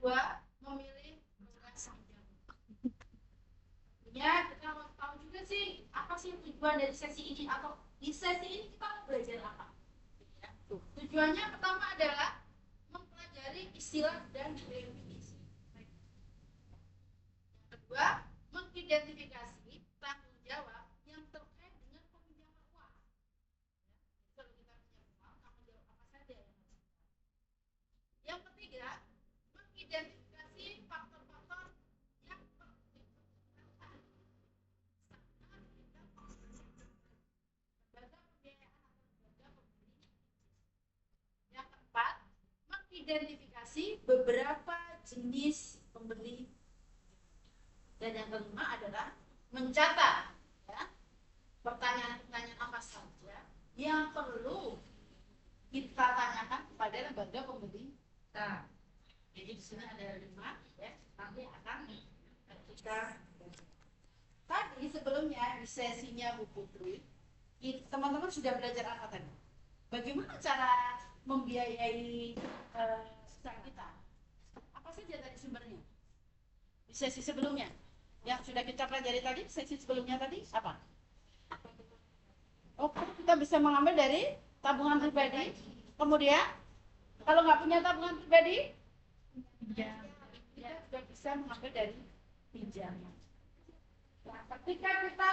kedua, memilih lugas pinjaman. Ya, kita mau tahu juga sih apa sih tujuan dari sesi ini, atau di sesi ini kita mau belajar apa. Ya. Tujuannya pertama adalah mempelajari istilah dan definisi. Yang kedua, mengidentifikasi tanggung jawab yang terkait dengan peminjaman uang. Ya. Kalau kita pinjam uang, tanggung jawab apa saja yang harus kita. Yang ketiga, mengidentifikasi faktor-faktor yang menimbulkan lembaga pembiayaan atau lembaga pemberi. Yang keempat, mengidentifikasi beberapa jenis pemberi. Dan yang kelima adalah mencatat ya, pertanyaan-pertanyaan apa saja yang perlu kita tanyakan kepada lembaga pemberi. Nah, jadi di sini ada 5 ya, nanti akan kita tadi sebelumnya di sesinya Bu Putri, teman-teman sudah belajar apa tadi? Bagaimana cara membiayai usaha kita? Apa saja tadi sumbernya? Di sesi sebelumnya yang sudah kita pelajari tadi, sesi sebelumnya tadi apa? Oh, kita bisa mengambil dari tabungan pribadi. Kemudian, kalau nggak punya tabungan pribadi, kita juga bisa mengambil dari pinjaman. Nah, ketika kita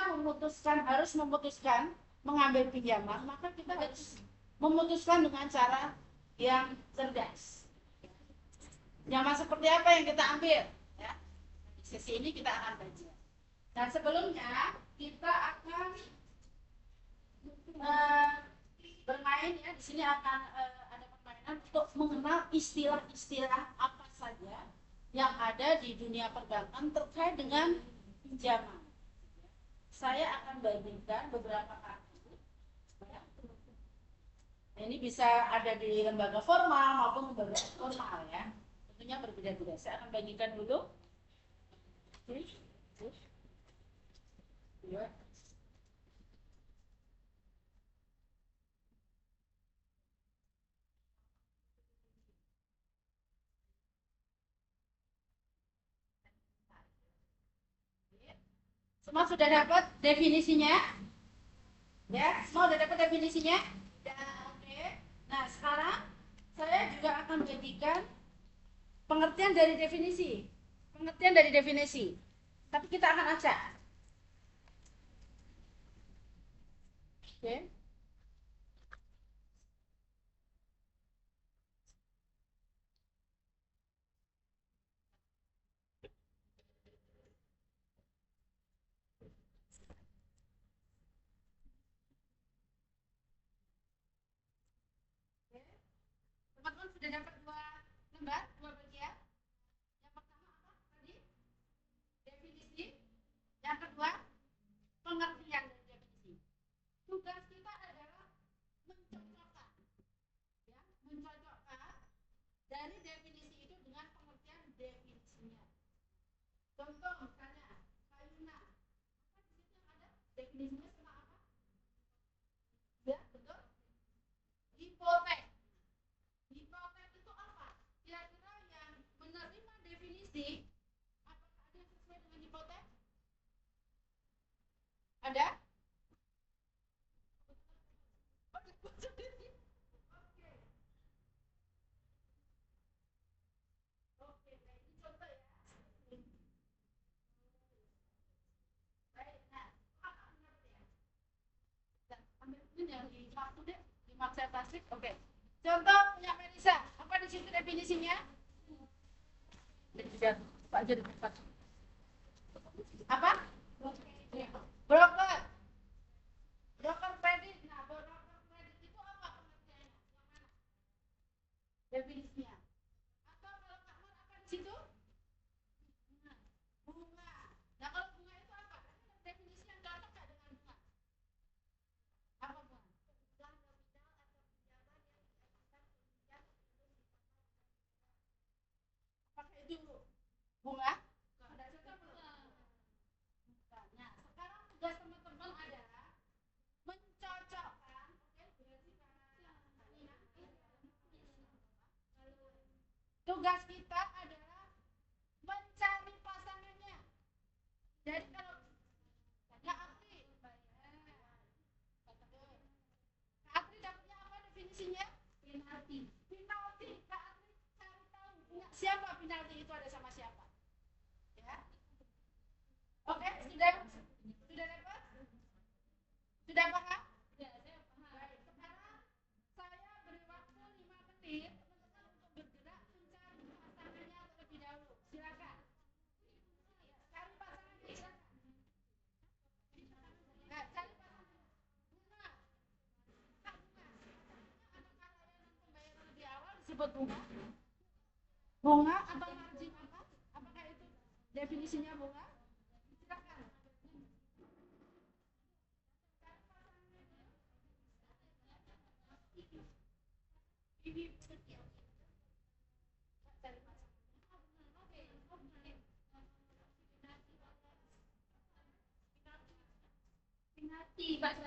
harus memutuskan mengambil pinjaman, maka kita harus memutuskan dengan cara yang cerdas. Pinjaman seperti apa yang kita ambil? Ya. Di sesi ini kita akan belajar. Dan sebelumnya kita akan bermain ya. Di sini akan ada permainan untuk mengenal istilah-istilah apa saja yang ada di dunia perbankan terkait dengan pinjaman. Saya akan bagikan beberapa kartu. Ini bisa ada di lembaga formal maupun lembaga formal ya. Tentunya berbeda-beda. Saya akan bagikan dulu. Ya. Semua sudah dapat definisinya? Ya, semua sudah dapat definisinya? Ya, oke. Nah, sekarang saya juga akan bagikan pengertian dari definisi. Pengertian dari definisi. Tapi kita akan acak. Oke. Teman-teman sudah dapat 2 lembar, 2 bagian. Yang pertama apa tadi? Definisi. Yang kedua, pengertian dari definisi. Tugas kita adalah mencocokkan, ya, mencocokkan dari definisi itu dengan pengertian definisinya. Contoh misalnya, Kayuna, apa di situ yang ada definisinya sama apa? Ya, betul. Hipotek. Hipotek itu apa? Kira-kira yang menerima definisi, apakah ada yang sesuai dengan hipotek? Ada? Oke, ini contoh ya. Baik, nah, apa mengerti ya? Dan ambil ini yang di kartu deh, di saya plastik. Oke. Contoh punya Melisa, apa di situ definisinya? Pak jadi cepat. Apa? Broker. Broker kredit. Nah, broker kredit itu apa pengertiannya? Yang mana? Definisinya. Atau kalau Kak Mar apa di situ? Bunga. Nah, kalau bunga itu apa? Definisi yang cocok nggak dengan bunga? Apa bunga? Pakai itu bunga? Nggak cocok belum? Nah, sekarang tugas teman-teman adalah mencocokkan. Oke, berarti tugas kita adalah siapa penalti itu ada sama siapa. Ya. Oke, sudah dapat? Sudah paham? Ya, saya paham. Baik, sekarang saya beri waktu 5 menit teman-teman untuk bergerak mencari pasangannya terlebih dahulu. Silakan. Cari pasangannya, silakan. Nah, cari pasangannya. Bunga. Kak Bunga. Apakah layanan pembayaran lebih awal disebut bunga? Bunga atau margin apa? Apakah itu definisinya bunga? Silakan. Penalti, Pak.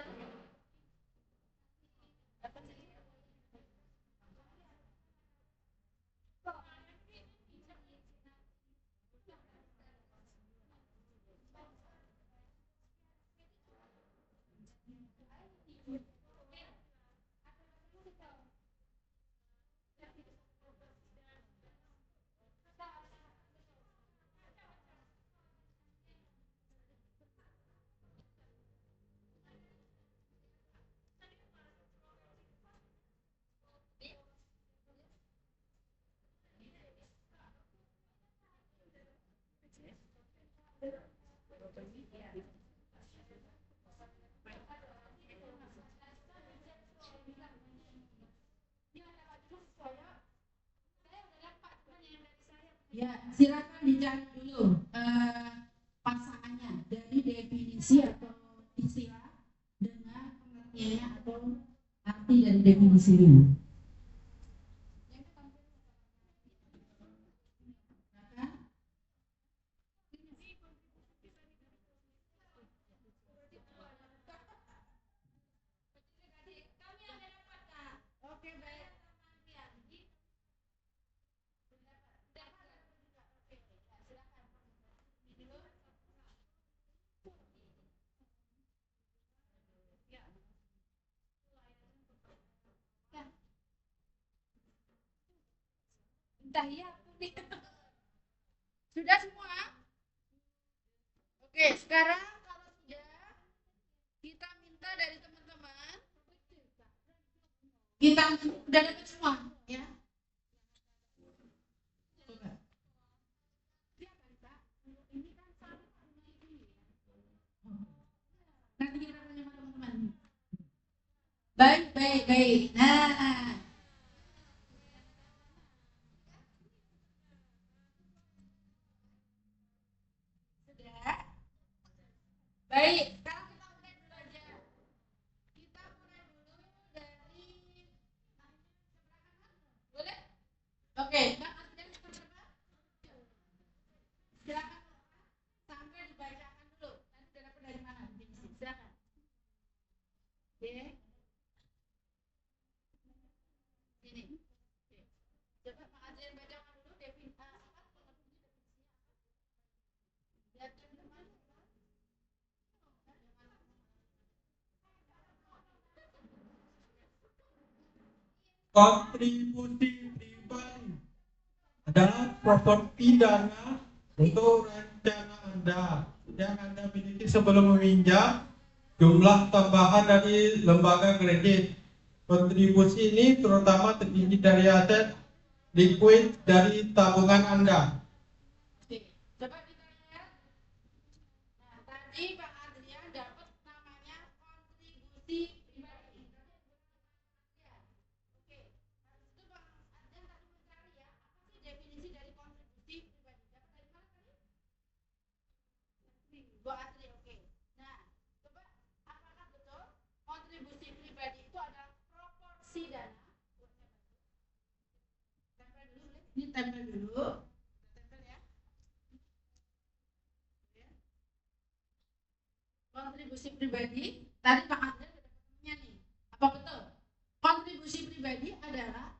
Ya, silakan dicari dulu pasangannya dari definisi atau istilah dengan pengertiannya atau arti dari definisinya. Oke, baik. Entah ya, sudah semua? Oke, sekarang kalau sudah, kita minta dari teman-teman, kita udah dapat semua, ya. Nanti kita tanya sama teman-teman. Baik. Nah, sudah. Baik, sekarang kita mulai dulu aja. Kita mulai dulu dari boleh? Oke, Bang Adrian seperti apa? Silakan sampai dibacakan dulu. Nanti udah dapat dari mana definisi? Silakan. Oke. Ini. Coba Bang Adrian bacakan dulu definisi apa? Kontribusi pribadi adalah properti dana untuk rencana Anda yang Anda miliki sebelum meminjam, jumlah tambahan dari lembaga kredit. Kontribusi ini terutama terdiri dari aset liquid dari tabungan Anda. Coba kita lihat. Nah, tadi Bang Adrian dapat namanya kontribusi pribadi. Ya. Oke. Habis itu Bang Adrian tadi mencari ya, apa sih definisi dari kontribusi pribadi? Dapat dari mana tadi? Bu Adri, oke. Nah, coba apakah betul kontribusi pribadi itu adalah proporsi dana? Tempel dulu, boleh? Ini tempel dulu. Tempel ya. Kontribusi pribadi, tadi Pak Adrian sudah ketemunya nih. Apa betul? Kontribusi pribadi adalah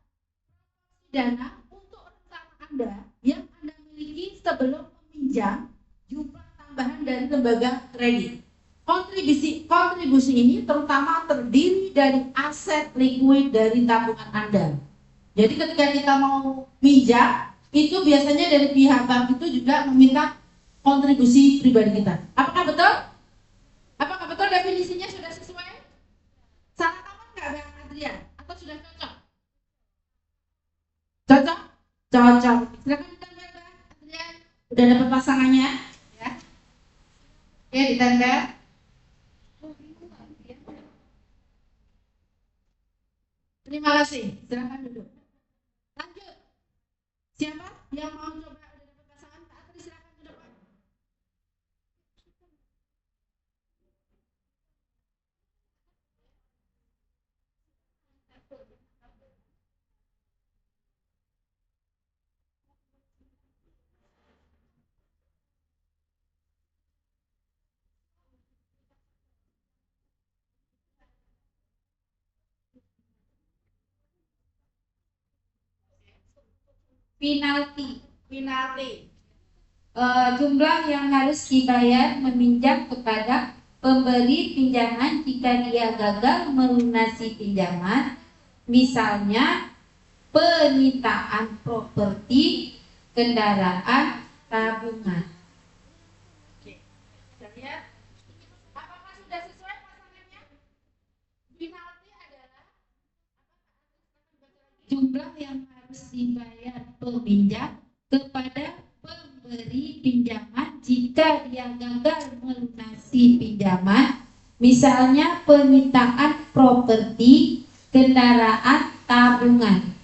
dana untuk rencana Anda yang Anda miliki sebelum meminjam jumlah tambahan dari lembaga kredit. Kontribusi ini terutama terdiri dari aset liquid dari tabungan Anda. Jadi ketika kita mau minjam, itu biasanya dari pihak bank itu juga meminta kontribusi pribadi kita. Apakah betul? Apakah betul definisinya sudah sesuai? Salah kamu nggak Bang Adrian? Atau sudah cocok? Cocok? Cocok. Silakan ditempel Bang Adrian. Udah dapat pasangannya? Ya. Oke, ditempel. Terima kasih. Silakan duduk. Lanjut. Siapa yang mau coba udah dapat pasangan? Pak Atri, silakan ke depan. Penalti. Jumlah yang harus dibayar meminjam kepada pemberi pinjaman jika dia gagal melunasi pinjaman, misalnya penyitaan properti, kendaraan, tabungan. Oke, kita lihat apakah sudah sesuai pasangannya? Penalti adalah jumlah yang harus dibayar peminjam kepada pemberi pinjaman jika dia gagal melunasi pinjaman, misalnya penyitaan properti, kendaraan, tabungan.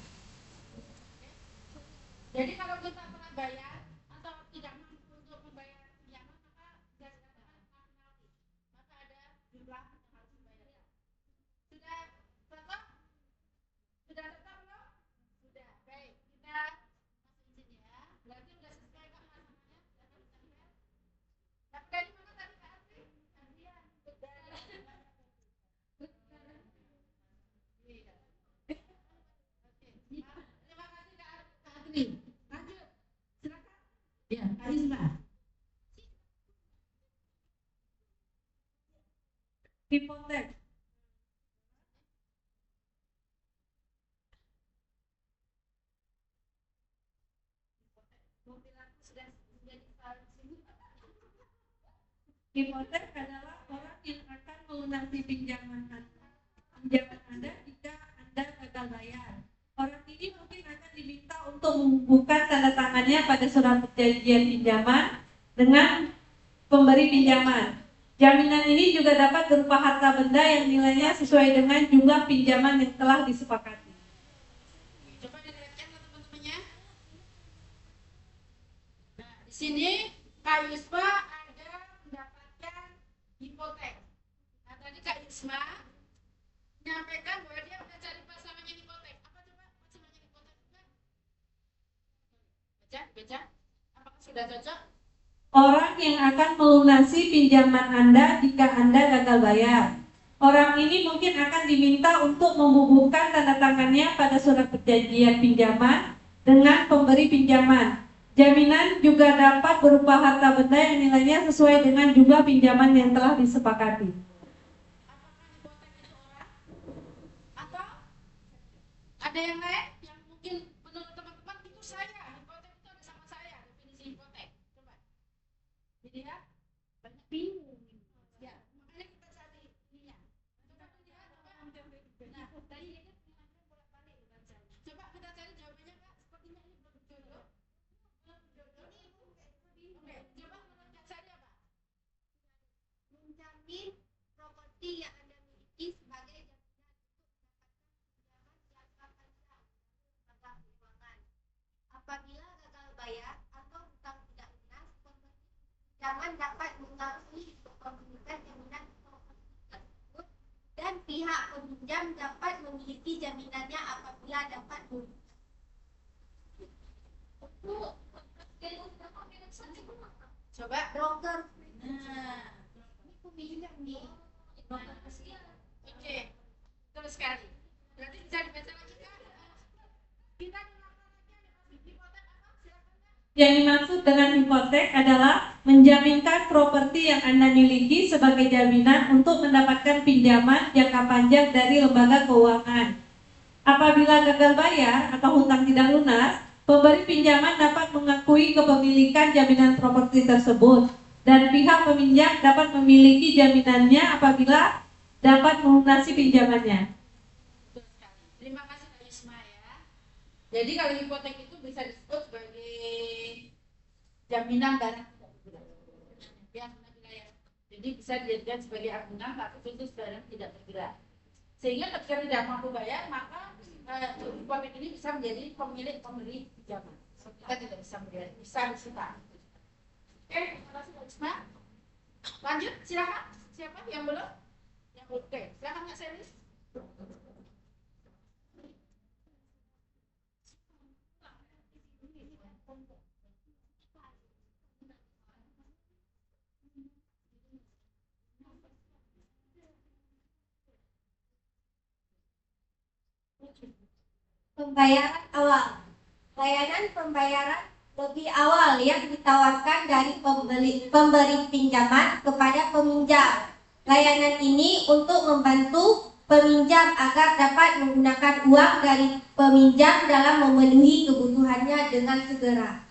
Jadi kalau kita pernah bayar atau tidak mampu untuk membayar pinjaman, maka tidak dikatakan penalti. Maka ada jumlah yang harus dibayar. Sudah tetap? Sudah tetap belum? Sudah. Baik, kita masuk sini ya. Berarti sudah sesuai Kak pasangannya? Dapat dari mana tadi Kak Atri? Adrian. Terima kasih Kak Atri. Lanjut. Silakan. Ya, Kak Isma. Hipotek. Hipotek adalah orang yang akan melunasi pinjaman Anda jika Anda gagal bayar. Orang ini mungkin akan diminta untuk membubuhkan tanda tangannya pada surat perjanjian pinjaman dengan pemberi pinjaman. Jaminan ini juga dapat berupa harta benda yang nilainya sesuai dengan jumlah pinjaman yang telah disepakati. Coba dilihatkan teman-temannya. Nah, di sini Kak Yusma ada mendapatkan hipotek. Nah, tadi Kak Yusma menyampaikan bahwa dia udah cari pasangannya hipotek. Apa coba pasangannya hipotek? Baca. Apakah sudah cocok? Orang yang akan melunasi pinjaman Anda jika Anda gagal bayar. Orang ini mungkin akan diminta untuk membubuhkan tanda tangannya pada surat perjanjian pinjaman dengan pemberi pinjaman. Jaminan juga dapat berupa harta benda yang nilainya sesuai dengan jumlah pinjaman yang telah disepakati. Apakah hipotek itu orang? Atau ada yang lain yang mungkin menurut teman-teman itu saya, hipotek itu ada sama saya, definisi hipotek. Coba. Jadi ya, banyak bingung. Ya, makanya kita cari ininya. Coba lihat apa. Nah, tadi dia kan bolak-balik baca. Coba kita cari jawabannya Kak. Sepertinya ini belum jodoh. Oke, coba menurut saya apa? Menjamin properti yang Anda miliki sebagai jaminan untuk mendapatkan pinjaman jangka panjang lembaga keuangan. Apabila gagal bayar atau hutang tidak lunas, pinjaman dapat mengakui kepemilikan jaminan properti tersebut dan pihak peminjam dapat memiliki jaminannya apabila dapat coba broker. Nah, ini pemiliknya nih. Oke, terus sekali. Berarti bisa dibaca lagi kan? Kita yang dimaksud dengan hipotek adalah menjaminkan properti yang Anda miliki sebagai jaminan untuk mendapatkan pinjaman jangka panjang dari lembaga keuangan. Apabila gagal bayar atau hutang tidak lunas, Pemberi pinjaman dapat mengakui kepemilikan jaminan properti tersebut dan pihak peminjam dapat memiliki jaminannya apabila dapat melunasi pinjamannya. Betul sekali. Terima kasih Kak Yusma ya. Jadi kalau hipotek itu bisa disebut sebagai jaminan barang tidak bergerak. Ya, ya. Jadi bisa dijadikan sebagai agunan tapi khusus barang tidak bergerak. Sehingga ketika tidak mampu bayar maka hipotek ini bisa menjadi pemilik pemberi pinjaman. Kita tidak bisa bayar, bisa disita. Oke, terima kasih Kak Yusma. Lanjut, silakan. Siapa yang belum? Yang belum. Oke, silakan Kak Selis. Pembayaran awal. Layanan pembayaran lebih awal yang ditawarkan dari pemberi pinjaman kepada peminjam. Layanan ini untuk membantu peminjam agar dapat menggunakan uang dari peminjam dalam memenuhi kebutuhannya dengan segera.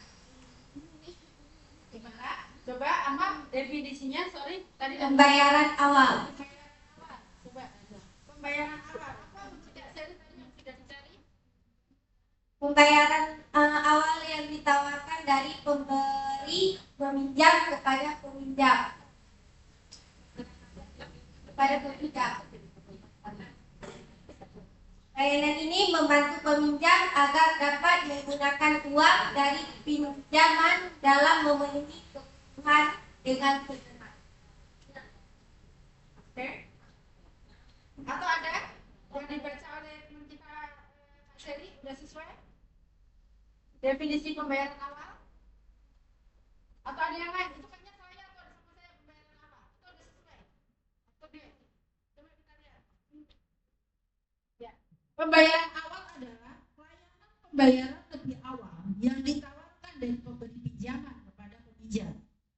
Gimana? Coba Amar definisinya, sorry tadi Pembayaran awal. Coba pembayaran awal. Apa tidak seri tadi yang sudah dicari? Pembayaran awal yang ditawarkan dari pemberi peminjam kepada peminjam. Layanan ini membantu peminjam agar dapat menggunakan uang dari pinjaman dalam memenuhi kebutuhan dengan segera. Oke. Atau ada yang dibaca oleh teman kita Kak Seri, sudah sesuai? Definisi pembayaran awal? Atau ada yang lain? Itu kayaknya saya atau ada sama saya pembayaran awal? Itu sudah sesuai? Atau dia? Coba kita lihat. Ya. Pembayaran awal adalah layanan pembayaran lebih awal yang ditawarkan dari pemberi pinjaman kepada peminjam.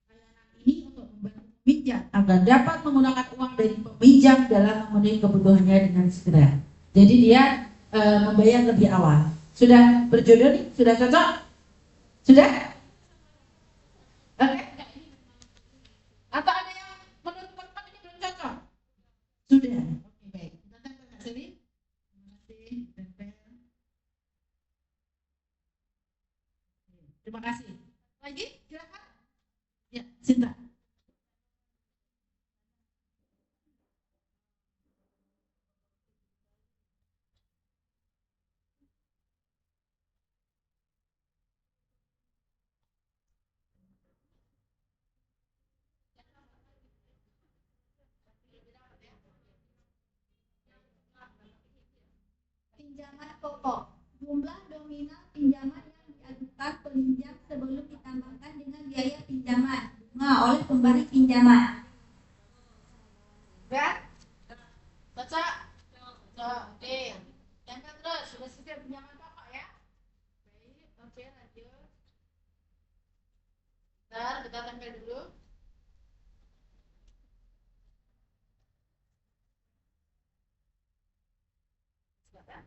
Layanan ini untuk membantu peminjam agar dapat menggunakan uang dari peminjam dalam memenuhi kebutuhannya dengan segera. Jadi dia membayar lebih awal. Sudah berjodoh nih? Sudah cocok? Sudah? Oke. Atau ada yang menurut teman ini belum cocok? Sudah. Oke, baik. Kita tempel Kak Seri. Terima kasih. Tempel. Terima kasih. Lagi? Silakan. Ya, Sinta. Pinjaman pokok. Jumlah nominal pinjaman yang diajukan peminjam sebelum ditambahkan dengan biaya pinjaman bunga oleh pemberi pinjaman. Ya? Cocok? Cocok. Oke. Tempel terus. Sudah selesai pinjaman pokok ya? Baik. Oke, lanjut. Bentar, kita tempel dulu. Silakan.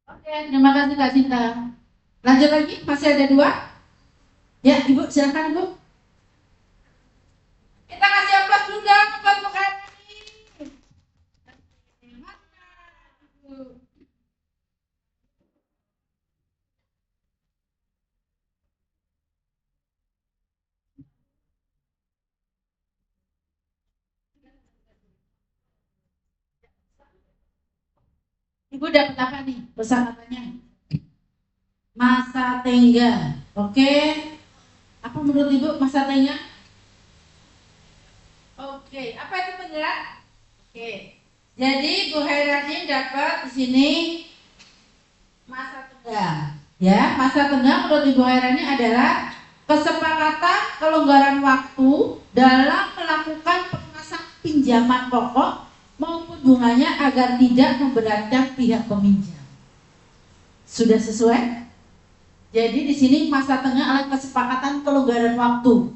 Oke, terima kasih Kak Sinta. Lanjut lagi, masih ada 2. Ya, Ibu, silakan Ibu. Kita kasih aplaus dulu dong buat Bu Karani. Ibu. Ibu dapat apa nih pesan-pesannya? Masa tenggang. Oke. Apa menurut Ibu masa tenggang? Oke, apa itu tenggang? Oke. Jadi Bu Hairani dapat di sini masa tenggang. Ya, masa tenggang menurut Ibu Hairani adalah kesepakatan kelonggaran waktu dalam melakukan pelunasan pinjaman pokok maupun bunganya agar tidak memberatkan pihak peminjam. Sudah sesuai? Jadi di sini masa tengah adalah kesepakatan kelonggaran waktu.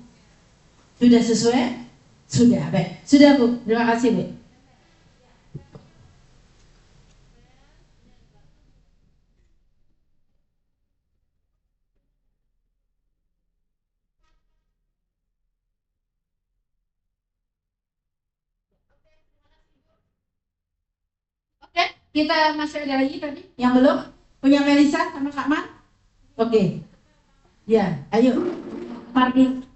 Sudah sesuai? Sudah, baik. Sudah Bu, terima kasih Bu. Oke, kita masih ada lagi tadi yang belum? Punya Melisa sama Kak Man? Oke. Ya, ayo. Mari.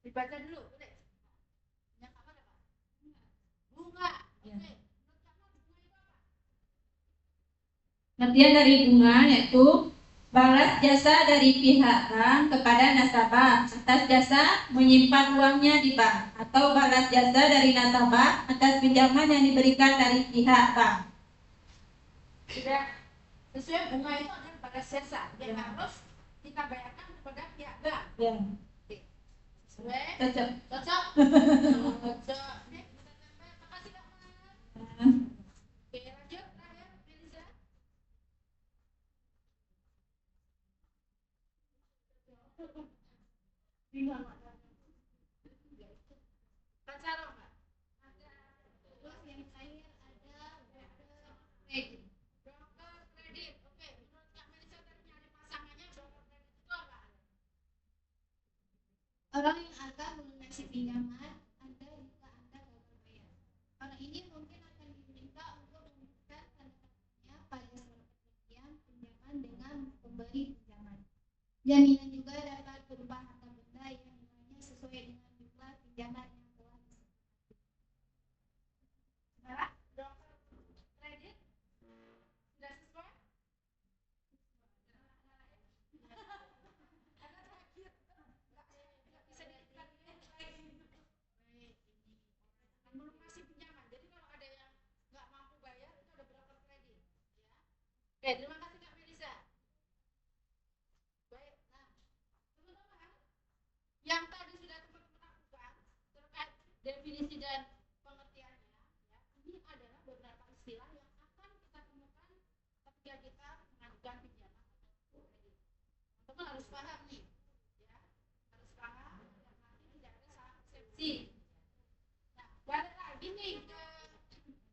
Dibaca dulu, boleh? Yang apa? Bunga. Oke. Pengertian dari bunga yaitu balas jasa dari pihak bank kepada nasabah atas jasa menyimpan uangnya di bank, atau balas jasa dari nasabah atas pinjaman yang diberikan dari pihak bank. Sudah sesuai, bunga itu adalah balas jasa yang harus kita bayarkan kepada pihak bank. Ya. Sesuai? Cocok. Cocok? Cocok. Oke, kita tambah. Makasih Kak Man. Oke, lanjut. Terakhir, Melisa. Baca dong, Mbak. Terus yang terakhir ada kredit. Broker kredit. Oke, menurut Kak Melisa tadi nyari pasangannya broker kredit itu apa? Orang yang akan melunasi pinjaman Anda jika Anda gagal bayar. Orang ini mungkin akan diminta untuk memberikan tanda tangannya pada surat perjanjian pinjaman dengan pemberi pinjaman. Jaminan juga dapat berupa harta benda yang nilainya sesuai dengan jumlah pinjaman yang telah disepakati. Salah? Broker kredit? Sudah sesuai? Ada terakhir. Nggak bisa diikat lagi. Baik, ini melunasi pinjaman. Jadi kalau ada yang nggak mampu bayar itu ada broker kredit. Ya. Oke, terima kasih Kak Melisa. Baik, nah teman-teman yang tadi sudah teman-teman lakukan terkait definisi dan pengertiannya, ya, ini adalah beberapa istilah yang akan kita temukan ketika kita mengajukan pinjaman atau kredit. Teman-teman harus paham nih, ya, harus paham dan nanti tidak ada salah persepsi. Nah, balik lagi nih ke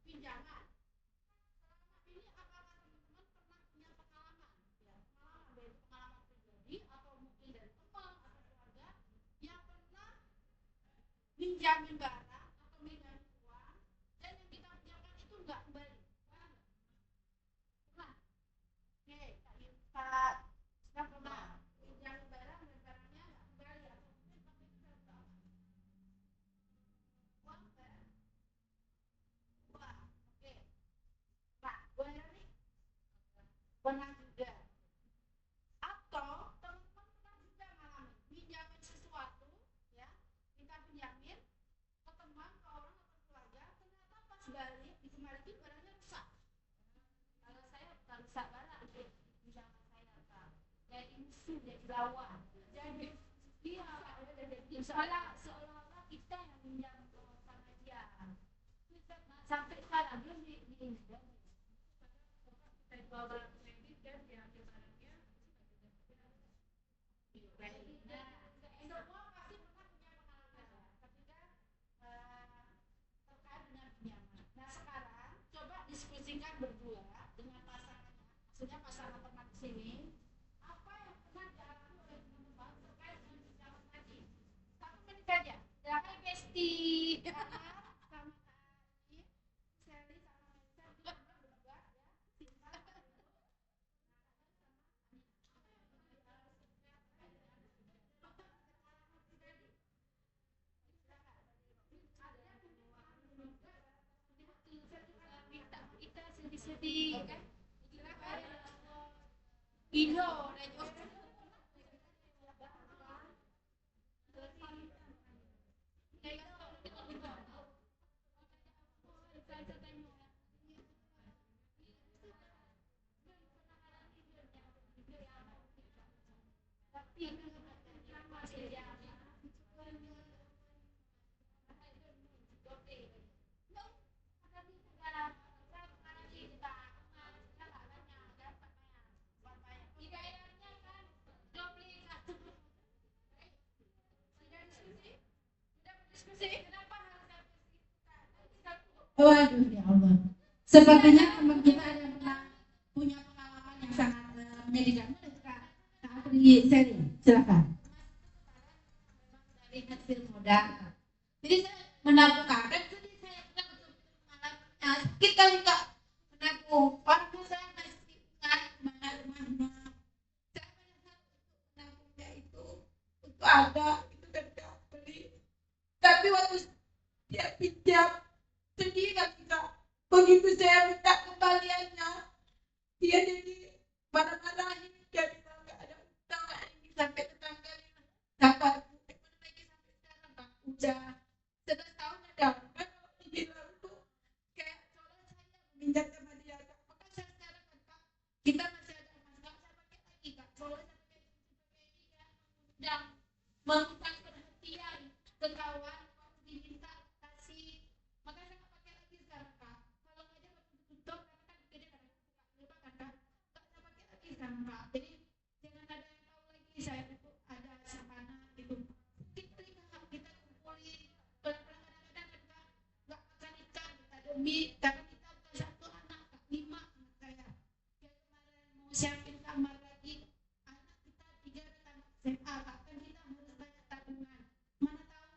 pinjaman. Selama ini apakah teman-teman pernah punya pengalaman, ya, pengalaman dari pengalaman pribadi atau mungkin dari teman atau keluarga yang pernah minjamin barang atau minjamin uang dan yang kita pinjamkan itu nggak kembali? Pernah nggak? Pernah. Oke, Kak Yusuf pernah minjamin barang dan barangnya nggak kembali atau mungkin waktu itu dapat apa? Uang nggak? Uang. Oke. Nah, Bu Herani pernah juga. Atau teman-teman pernah juga ngalamin minjamin sesuatu, ya, kita pinjamin ke teman, ke orang atau keluarga, ternyata pas balik dikembalikan barangnya rusak. Kalau saya bukan rusak barang, pinjaman saya apa? Jadi musuh, jadi lawan. Jadi iya, jadi seolah-olah kita yang minjam sama dia. Sampai sekarang belum di kita jual barang kredit dan diambil barangnya. Nah, semua pasti pernah punya pengalaman ya, ketika terkait dengan pinjaman. Nah, sekarang coba diskusikan berdua dengan pasangannya, maksudnya pasangan teman di sini, apa yang pernah dialami oleh teman-teman terkait dengan pinjaman tadi. 1 menit saja. Silakan Besti. Sama Kak Sally sama Melisa juga berdua, ya. Singkat. Kita sedih-sedih kan? Silakan. Indo, Waduh, ya Allah. Sepertinya teman kita ada yang pernah punya pengalaman yang sangat menyedihkan. Kak Apri Seri, silakan. Dari hasil modal. Jadi saya menabung Kak, dan sedih saya pernah mengalaminya. Sakit kali Kak menabung. Orang tua saya masih ingat mana rumahnya. Saya menyesal untuk menabungnya itu untuk ada itu kan Kak beli. Tapi waktu dia pinjam sedih kan Kak. Begitu saya minta kembaliannya, dia jadi marah-marahin. Dia bilang nggak ada utang, nggak ini sampai tetangganya. Sabar, lagi sampai sekarang Kak. Udah 11 tahun ada. Kan kalau dibilang tuh kayak seolah saya meminjam sama dia Kak. Maka saya sekarang kan Kak, kita masih ada emas, nggak usah pakai lagi Kak. Seolah saya pakai ini ya, dan meminta perhatian ke kawan, kalau diminta kasih. Maka saya nggak pakai lagi sekarang Kak. Kalau aja waktu tutup, karena kan gede kan lupa kan Kak. Nggak saya pakai lagi sekarang Kak. Jadi jangan ada yang tahu lagi saya itu ada simpanan gitu. Kita kumpulin pelan-pelan kadang-kadang kan Kak. Nggak makan ikan kita demi karena kita bukan satu anak Kak, 5 anak saya. Kayak kemarin mau siapin kamar lagi, anak kita 3 datang SMA Kak. Kan kita harus banyak tabungan. Mana tahu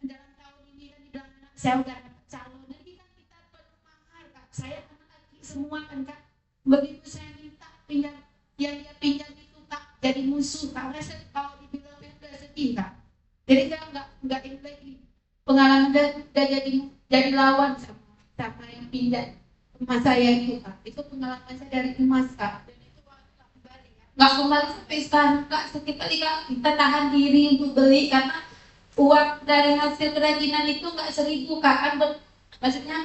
dalam tahun ini kan di dalam anak saya udah dapat calon. Jadi kan kita perlu mahal Kak. Saya anak laki semua kan Kak. Begitu saya minta pinjam, yang dia pinjam itu Kak jadi musuh Kak. Saya kalau dibilang udah sedih Kak. Jadi saya nggak ini lagi. Pengalaman udah jadi lawan sama yang pinjam emas saya itu Kak. Itu pengalaman saya dari emas Kak. Dan itu nggak kembali ya. Nggak kembali sampai sekarang Kak. Sakit kali Kak. Kita tahan diri untuk beli karena uang dari hasil kerajinan itu nggak 1.000 Kak. Kan maksudnya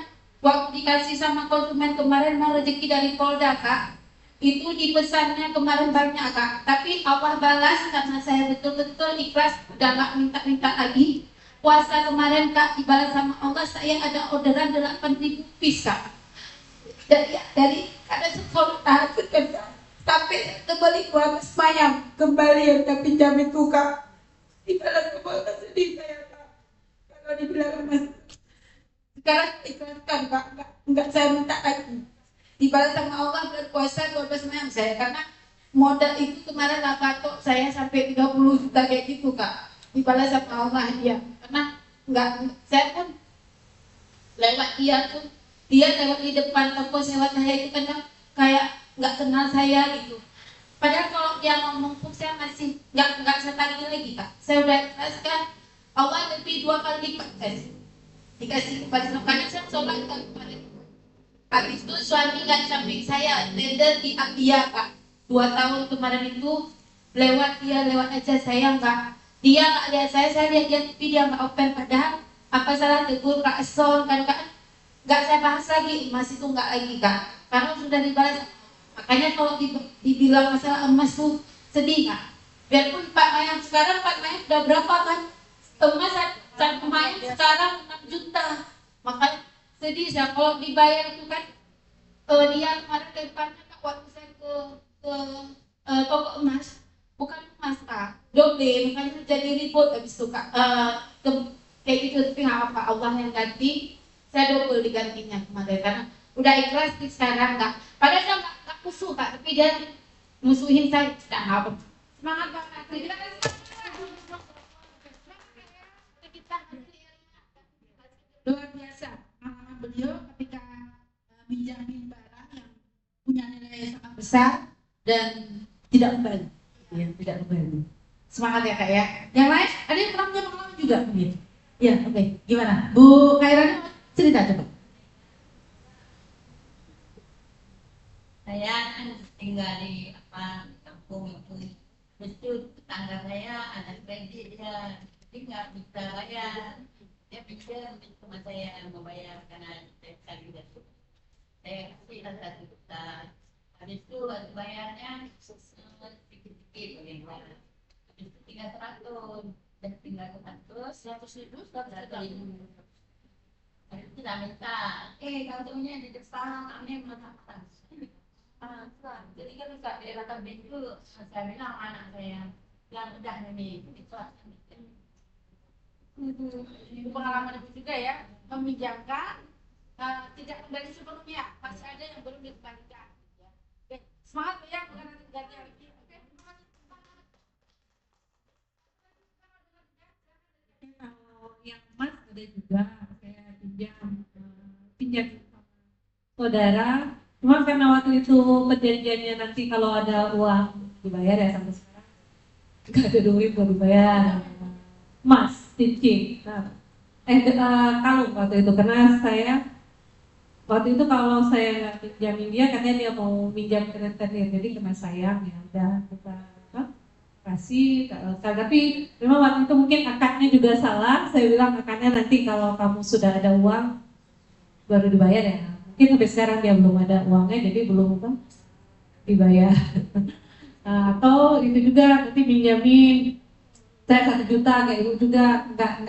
waktu dikasih sama konsumen kemarin mau rezeki dari Polda Kak, itu dipesannya kemarin banyak Kak, tapi Allah balas karena saya betul-betul ikhlas, udah nggak minta-minta lagi. Puasa kemarin Kak dibalas sama Allah, saya ada orderan 8.000 piece Kak. Dari ada sekolah tahajud kan Kak, sampai kembali uang semayang kembali yang saya pinjam itu Kak. Dibalas kembali sedih saya Kak. Kalau dibilang emas sekarang ikhlaskan Kak, enggak saya minta lagi. Dibalas sama Allah berpuasa 12 malam saya karena modal itu kemarin lavato saya sampai 30 juta kayak gitu Kak. Dibalas sama Allah dia karena enggak saya pun lewat dia lewat di depan toko sewa saya itu kan kayak enggak kenal saya gitu. Padahal kalau dia ngomong pun saya masih enggak saya tagih lagi Kak. Saya udah ikhlaskan, Allah lebih 2 kali lipat dikasih kepada makanya saya sholat kemarin. Habis itu suami nggak samping saya tender di Abia Kak. 2 tahun kemarin itu lewat aja saya dia nggak lihat saya lihat dia tapi dia nggak open. Padahal apa salah tegur Kak Son kan Kak, nggak saya bahas lagi emas itu nggak lagi Kak karena sudah dibalas. Makanya kalau dibilang masalah emas tuh sedih Kak. Biarpun Pak Mayang sekarang udah berapa kan emas satu Mayang sekarang 6 juta. Makanya sedih saya kalau dibayar itu kan dia kemarin depannya Kak waktu saya ke toko emas bukan emas Kak doble, makanya jadi ribut habis itu Kak kayak gitu. Tapi nggak apa, Allah yang ganti, saya double digantinya kemarin karena udah ikhlas sekarang Kak. Padahal saya nggak musuh Kak, tapi dia musuhin saya tidak apa. Semangat Kak, terima kasih. Luar biasa pengalaman beliau ketika minjamin barang yang punya nilai sangat besar dan tidak kembali. Ya, tidak kembali. Semangat ya Kak ya. Yang lain ada yang pernah punya pengalaman juga begitu. Ya, oke. Gimana? Bu Khairani cerita coba. Saya kan tinggal di kampung itu, betul tetangga saya ada kredit dia, nggak bisa bayar. Dia pikir sama saya membayar karena saya misalnya dikit-dikit bagaimana? Itu tinggal teratur dan tinggal 100.000 itu tidak minta kartunya di depan aneh mata-mata jadi kan bisa di latar itu saya bilang anak saya yang udah ini itu Ini pengalaman ibu juga ya, meminjamkan tidak kembali sepenuhnya, masih ada yang belum dikembalikan. Ya. Oke, semangat Bu ya, bukan nanti ganti lagi. Oke, terima kasih. Kalau yang emas ada juga saya pinjam sama saudara. Cuma karena waktu itu perjanjiannya nanti kalau ada uang dibayar ya, sampai sekarang nggak ada duit buat dibayar. Emas, cincin, kalung waktu itu, karena saya waktu itu kalau saya nggak pinjamin dia katanya dia mau minjam ke rentenir, jadi karena sayang ya udah kita kasih. Tapi memang waktu itu mungkin akadnya juga salah. Saya bilang akadnya nanti kalau kamu sudah ada uang baru dibayar ya. Mungkin sampai sekarang dia belum ada uangnya, jadi belum dibayar. Atau itu juga nanti minjamin saya 1 juta kayak ibu juga nggak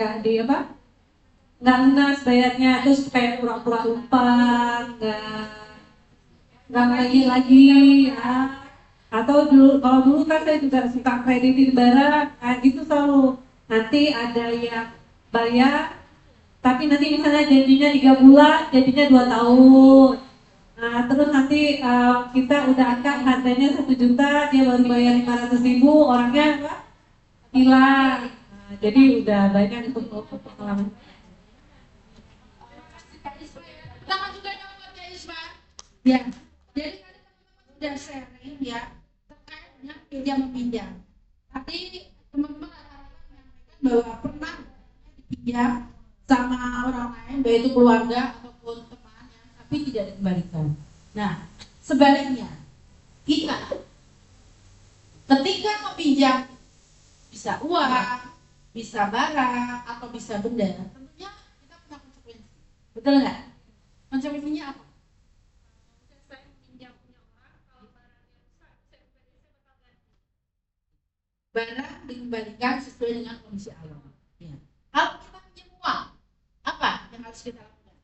nggak lunas bayarnya, terus kayak pura-pura lupa, nggak lagi ya. Atau kalau dulu kan saya juga suka kreditin barang, gitu selalu. Nanti ada yang bayar, tapi nanti misalnya janjinya 3 bulan, jadinya 2 tahun. Nah, terus nanti kita udah angkat harganya 1 juta, dia baru bayar 500.000, orangnya hilang. Nah, jadi udah banyak itu pengalaman. Tangan juga dong buat Kak Isma. Ya, jadi tadi teman-teman sudah sharing ya terkait dengan pinjam meminjam. Tadi teman-teman menyampaikan bahwa pernah dipinjam sama orang lain, baik itu keluarga ataupun teman, tapi tidak dikembalikan. Nah, sebaliknya kita ketika meminjam bisa uang, bisa barang, atau bisa benda, tentunya kita punya konsekuensi. Betul nggak? Konsekuensinya apa? Saya pinjam punya orang, kalau barangnya rusak, saya bakal ganti. Barang dikembalikan sesuai dengan kondisi awal. Ya. Kalau kita pinjam uang, apa yang harus kita lakukan?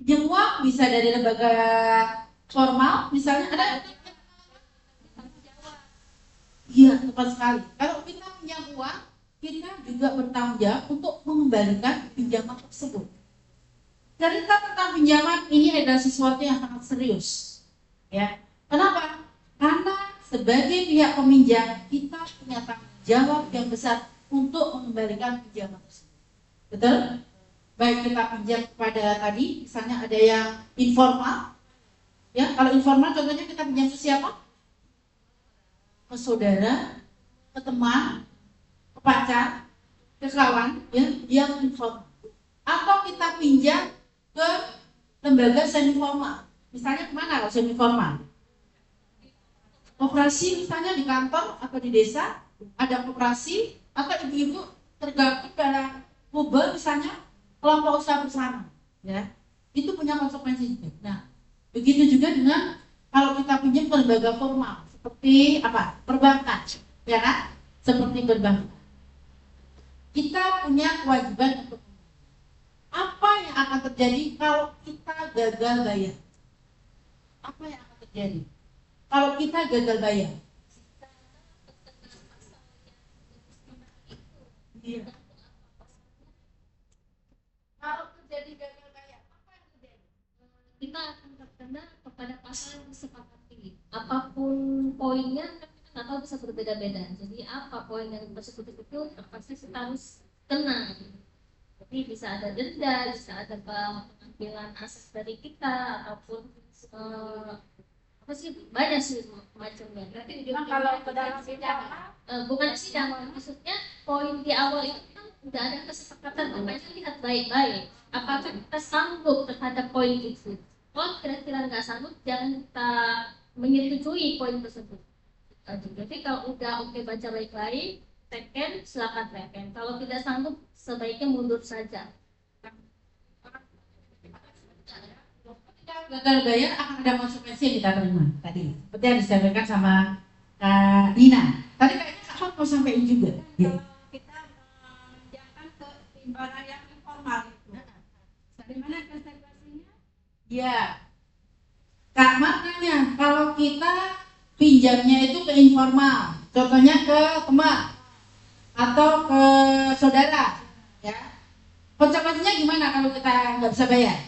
Pinjam uang bisa dari lembaga formal, misalnya ada. Iya, tepat sekali. Kalau kita pinjam uang, kita juga bertanggung jawab untuk mengembalikan pinjaman tersebut. Cerita tentang pinjaman ini adalah sesuatu yang sangat serius. Ya. Kenapa? Karena sebagai pihak peminjam, kita punya tanggung jawab yang besar untuk mengembalikan pinjaman tersebut. Betul? Baik kita pinjam kepada tadi, misalnya ada yang informal. Ya, kalau informal contohnya kita pinjam ke siapa? Ke saudara, ke teman, ke pacar, ke kawan, ya, yang informal. Atau kita pinjam ke lembaga semi formal. Misalnya kemana kalau semi formal? Koperasi misalnya di kantor atau di desa ada koperasi, atau ibu-ibu tergabung dalam kubel misalnya kelompok usaha bersama, ya. Itu punya konsekuensi. Nah, begitu juga dengan kalau kita pinjam ke lembaga formal seperti apa? Perbankan, ya kan? Seperti perbankan. Kita punya kewajiban untuk apa yang akan terjadi kalau kita gagal bayar? Apa yang akan terjadi kalau kita gagal bayar? Iya. Kalau terjadi gagal bayar, apa yang terjadi? Kita akan terkena kepada pasal yang disepakati. Apapun poinnya kan kita nggak tahu, bisa berbeda-beda. Jadi apa poin yang tersebut itu pasti kita harus kena. Tapi bisa ada denda, bisa ada pengambilan aset dari kita, ataupun apa sih, banyak sih macamnya. Berarti kalau ke dalam sidang Bukan sidang, maksudnya poin di awal itu kan udah ada kesepakatan, makanya lihat baik-baik apakah kita sanggup terhadap poin itu. Kalau kira-kira nggak sanggup, jangan kita menyetujui poin tersebut. Jadi kalau udah oke, baca baik-baik, teken, silakan teken. Kalau tidak sanggup, sebaiknya mundur saja. ketika gagal bayar akan ada konsekuensi yang kita terima tadi. Seperti yang disampaikan sama Kak Nina. Tadi kayaknya Kak Fat mau sampaikan juga. Ya. Kalau kita meminjamkan ke simpanan yang informal itu, dari mana konsekuensinya? Ya, Kak Mat nanya, kalau kita pinjamnya itu ke informal, contohnya ke teman atau ke saudara, ya. Konsekuensinya gimana kalau kita nggak bisa bayar?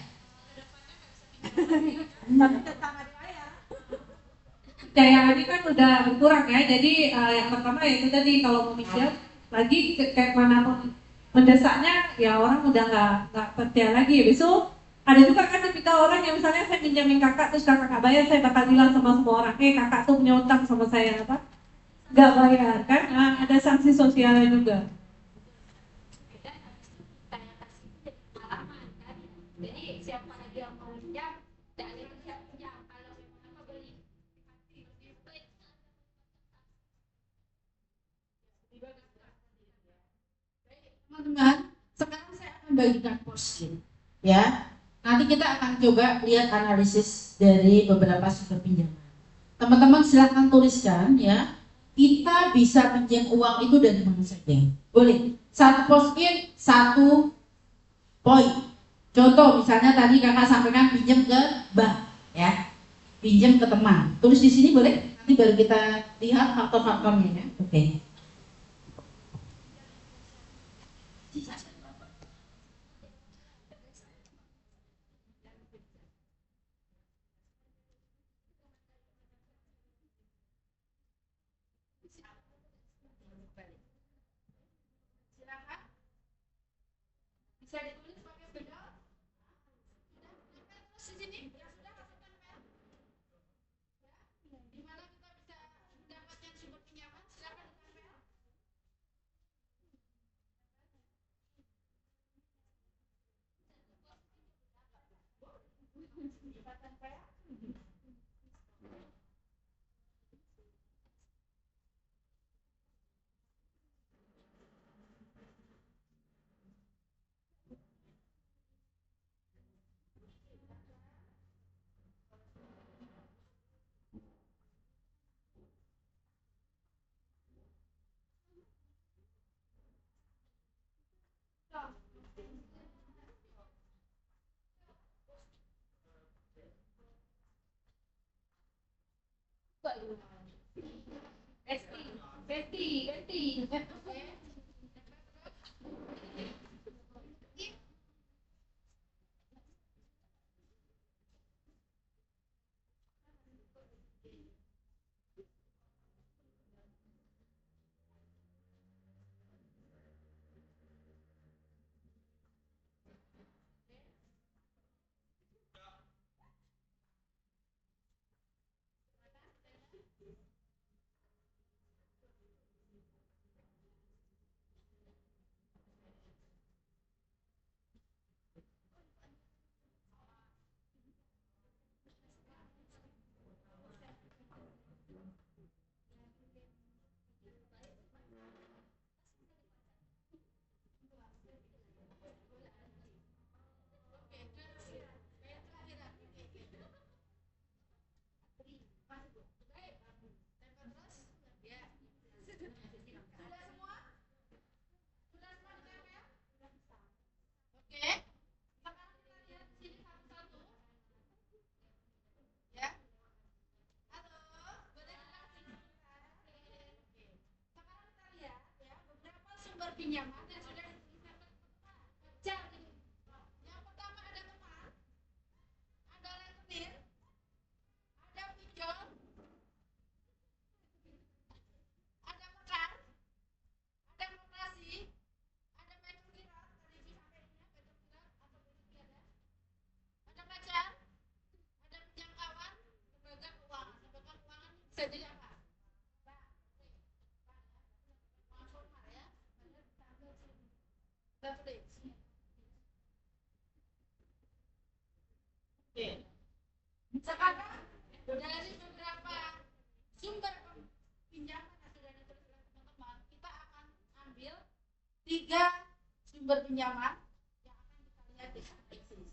Tapi tetap ada bayar. Daya ini kan udah berkurang ya. Jadi yang pertama yaitu tadi kalau meminjam lagi kayak manapun mendesaknya ya orang udah nggak percaya lagi. Besok ada juga kan ketika orang yang misalnya saya pinjamin kakak terus kakak nggak bayar, saya bakal bilang sama semua orang, kakak tuh punya utang sama saya apa? Nggak bayar kan? Nah, ada sanksi sosialnya juga. Jadi siapa lagi yang mau pinjam, tidak ada yang siap pinjam. Kalau memang apa beli. Teman-teman, sekarang saya akan bagikan post-it, ya. Nanti kita akan coba lihat analisis dari beberapa sumber pinjaman. Teman-teman silahkan tuliskan, ya. Kita bisa pinjam uang itu dari mana saja. Boleh. Satu post-it, satu poin. Contoh misalnya tadi kakak sampaikan pinjam ke bank, ya. Pinjam ke teman. Tulis di sini boleh. Nanti baru kita lihat faktor-faktornya, ya. Oke. Silakan. Bisa ditulis pakai pedal. Terus di sini ya sudah masukkan pen. Ya. Di mana kita bisa mendapatkan sumber pinjaman? Silakan ditempel. Bisa tempel. Besti. Pinjaman yang sudah dituliskan cari. Yang pertama ada teman, ada rentenir, ada pinjol, ada mekar, ada koperasi, ada pencucian dari pihak lainnya, pencucian atau pencucian, ada pacar, ada penjangkauan, lembaga keuangan bisa jadi apa? Oke. Sekarang dari beberapa sumber pinjaman yang sudah dituliskan teman-teman, kita akan ambil 3 sumber pinjaman yang akan kita lihat di analisis.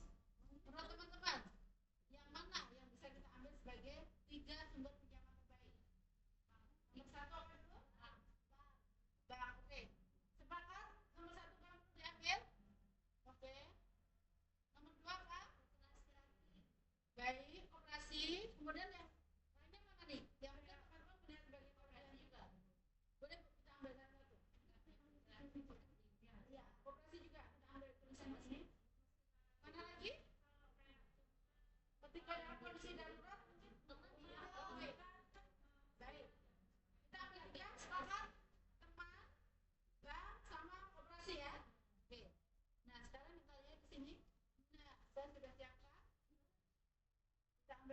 Menurut teman-teman, yang mana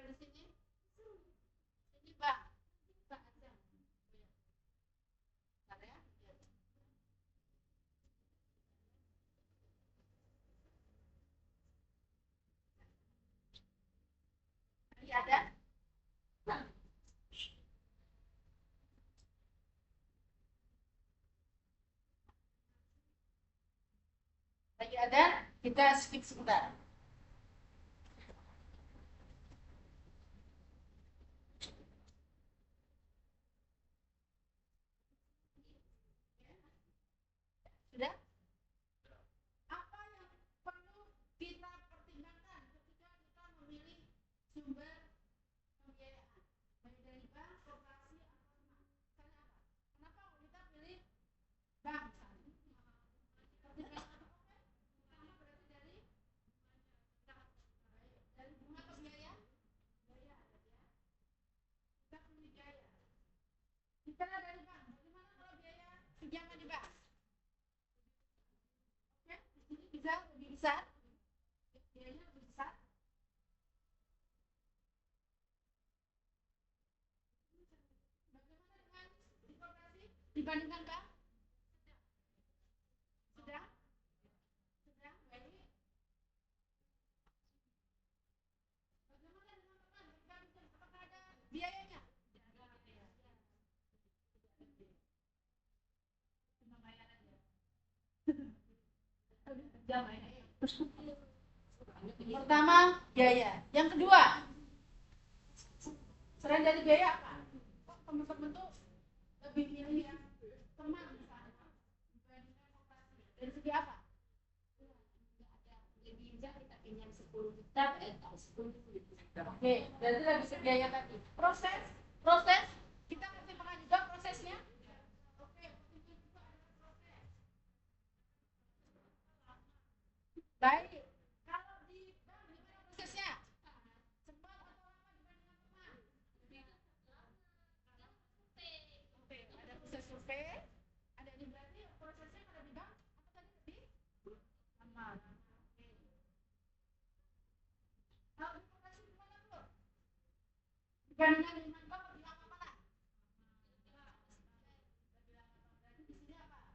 dari sini. Ini bang. Bang aja. Bentar ya. Tadi ada. Lagi ada, kita skip sebentar. Sudah? Apa yang perlu kita pertimbangkan ketika kita memilih sumber pembiayaan? Baik dari bank, koperasi, atau rumah. Karena apa? Kenapa kita pilih bank? Pertimbangan apa? Pertama berarti dari bunga ke biaya? Biaya ada ya. Kita pilih biaya. Kita dari bank. Bagaimana kalau biaya pinjaman di bank? Oke, di sini bisa lebih besar. Biayanya lebih besar. Bagaimana dengan di koperasi dibandingkan bank? Sedang? Sedang, baik. Bagaimana dengan teman? Dibandingkan, apakah ada biayanya? Pertama, biaya. Yang kedua, selain dari biaya apa? Kok teman-teman tuh lebih milih yang teman misalnya dibandingkan koperasi? Dari segi apa? Lebih bijak kita pinjam 10 juta, 10 juta. Oke, berarti lebih ke biaya tadi. Proses, kita pertimbangkan juga prosesnya. Oke, itu juga ada proses. Baik, kalau di bank gimana prosesnya? Cepat atau lama dibandingkan teman? Oke, ada proses survei, ada ini berarti prosesnya kalau di bank apa tadi lebih lama. Oke. Kalau di koperasi gimana tuh? Dibandingkan dengan bank lebih lama mana? Lebih lama. Berarti di sini apa?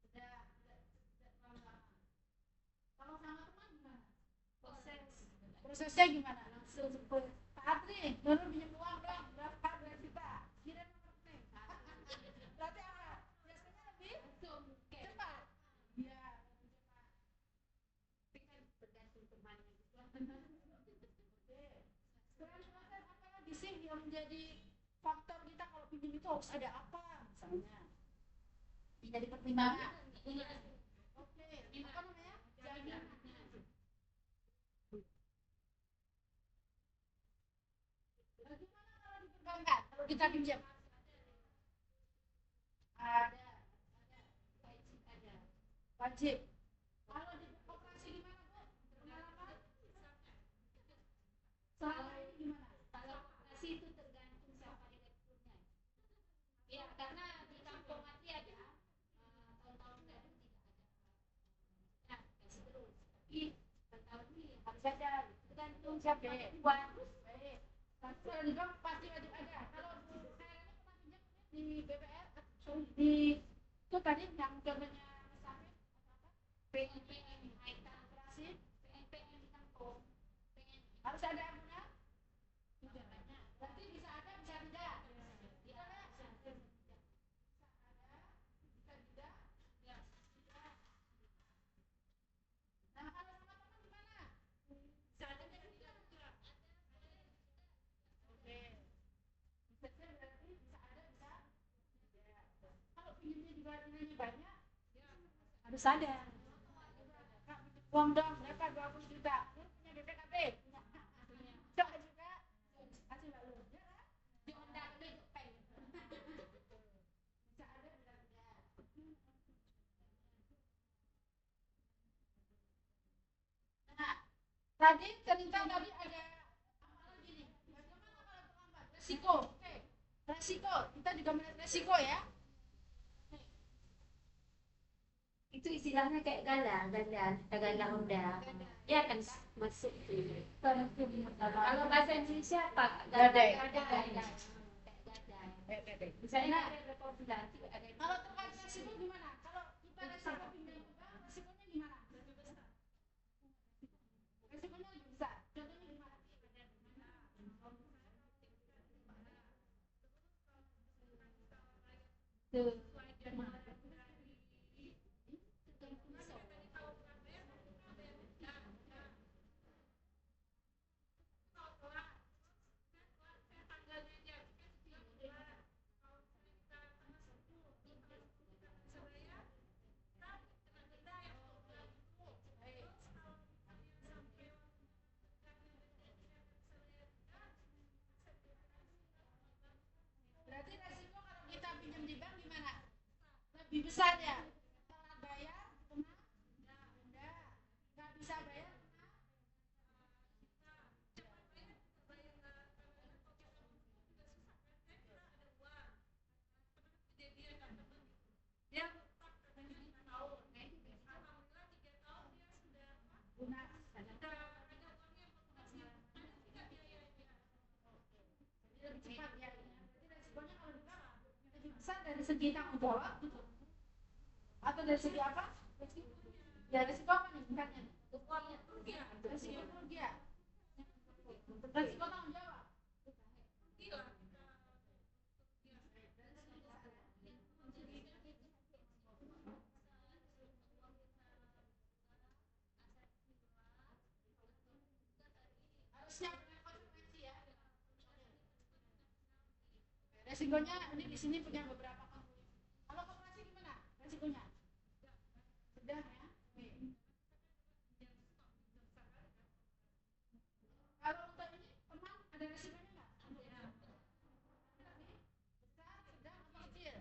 Sudah terlalu lama. Kalau sama teman gimana? Prosesnya gimana? Langsung Pak Adri, baru pinjam uang dong, berapa juta? Kirim nomor rekening. Berarti apa? Biasanya lebih cepat. Iya, lebih cepat. Tergantung temannya. Oke. Selain proses apa lagi sih yang menjadi faktor kita kalau pinjam itu harus ada apa misalnya? Jadi pertimbangan. Oke, apa namanya? Jaminan. Bagaimana kalau di perbankan? Kalau kita pinjam? Ada. Wajib. Kalau di koperasi gimana Bu? Pengalaman? Selama ini gimana? Kalau koperasi itu tergantung siapa direkturnya. Ya, karena di kampung Mati ada tahun-tahun lalu tidak ada. Kasih terus. Tapi tahun ini harus ada. Tergantung siapa uang. Baik. Tapi kalau di bank pasti wajib ada. Kalau saya pernah pinjam di BPR, sorry, di itu tadi yang contohnya Sarif apa? PNPM Koperasi PNPM di kampung. harus ada akunnya? Tidak. Berarti bisa ada, bisa tidak. Bisa ada, bisa tidak. Nah, kalau sama teman gimana? Oke. Bisa berarti bisa ada, bisa tidak. Kalau pinjamnya juga nilainya banyak, harus ada. Kak, pinjam uang dong, berapa? 20 juta. Lu punya BPKB? Coba juga. Kasih lalu. Ya kan? Diundang dulu pen. Bisa ada, bisa tidak. Nah, tadi cerita tadi ada apa lagi nih? Bagaimana kalau terlambat? Resiko. Oke. Resiko. Kita juga melihat resiko ya. Itu istilahnya kayak ganda, kita ganda undang. Ganda. Ya kan Kak? Masuk. Kalau bahasa Indonesia apa? Gadai. Gadai. Misalnya Ada rekomendasi ada kalau terkait resiko gimana? Kalau kita resiko pinjam bank, resikonya gimana? Resikonya lebih besar. Contohnya gimana? Berarti resiko kalau kita pinjam di bank gimana? Lebih besar ya? Telat bayar, kena denda, nggak bisa bayar, kena. Lunas. Lebih cepat ya. Berarti resikonya kalau di bank lebih besar dari segi tanggung jawab, gitu. Atau dari segi apa? Ya resiko apa nih? Bukannya resiko kerugian. Resiko tanggung jawab. Harus siap dengan konsekuensi ya. Resikonya ini di sini punya beberapa komponen. Kalau koperasi gimana? Resikonya? Sedang ya. Oke. Kalau untuk ini teman ada resikonya nggak? Besar, sedang, atau kecil?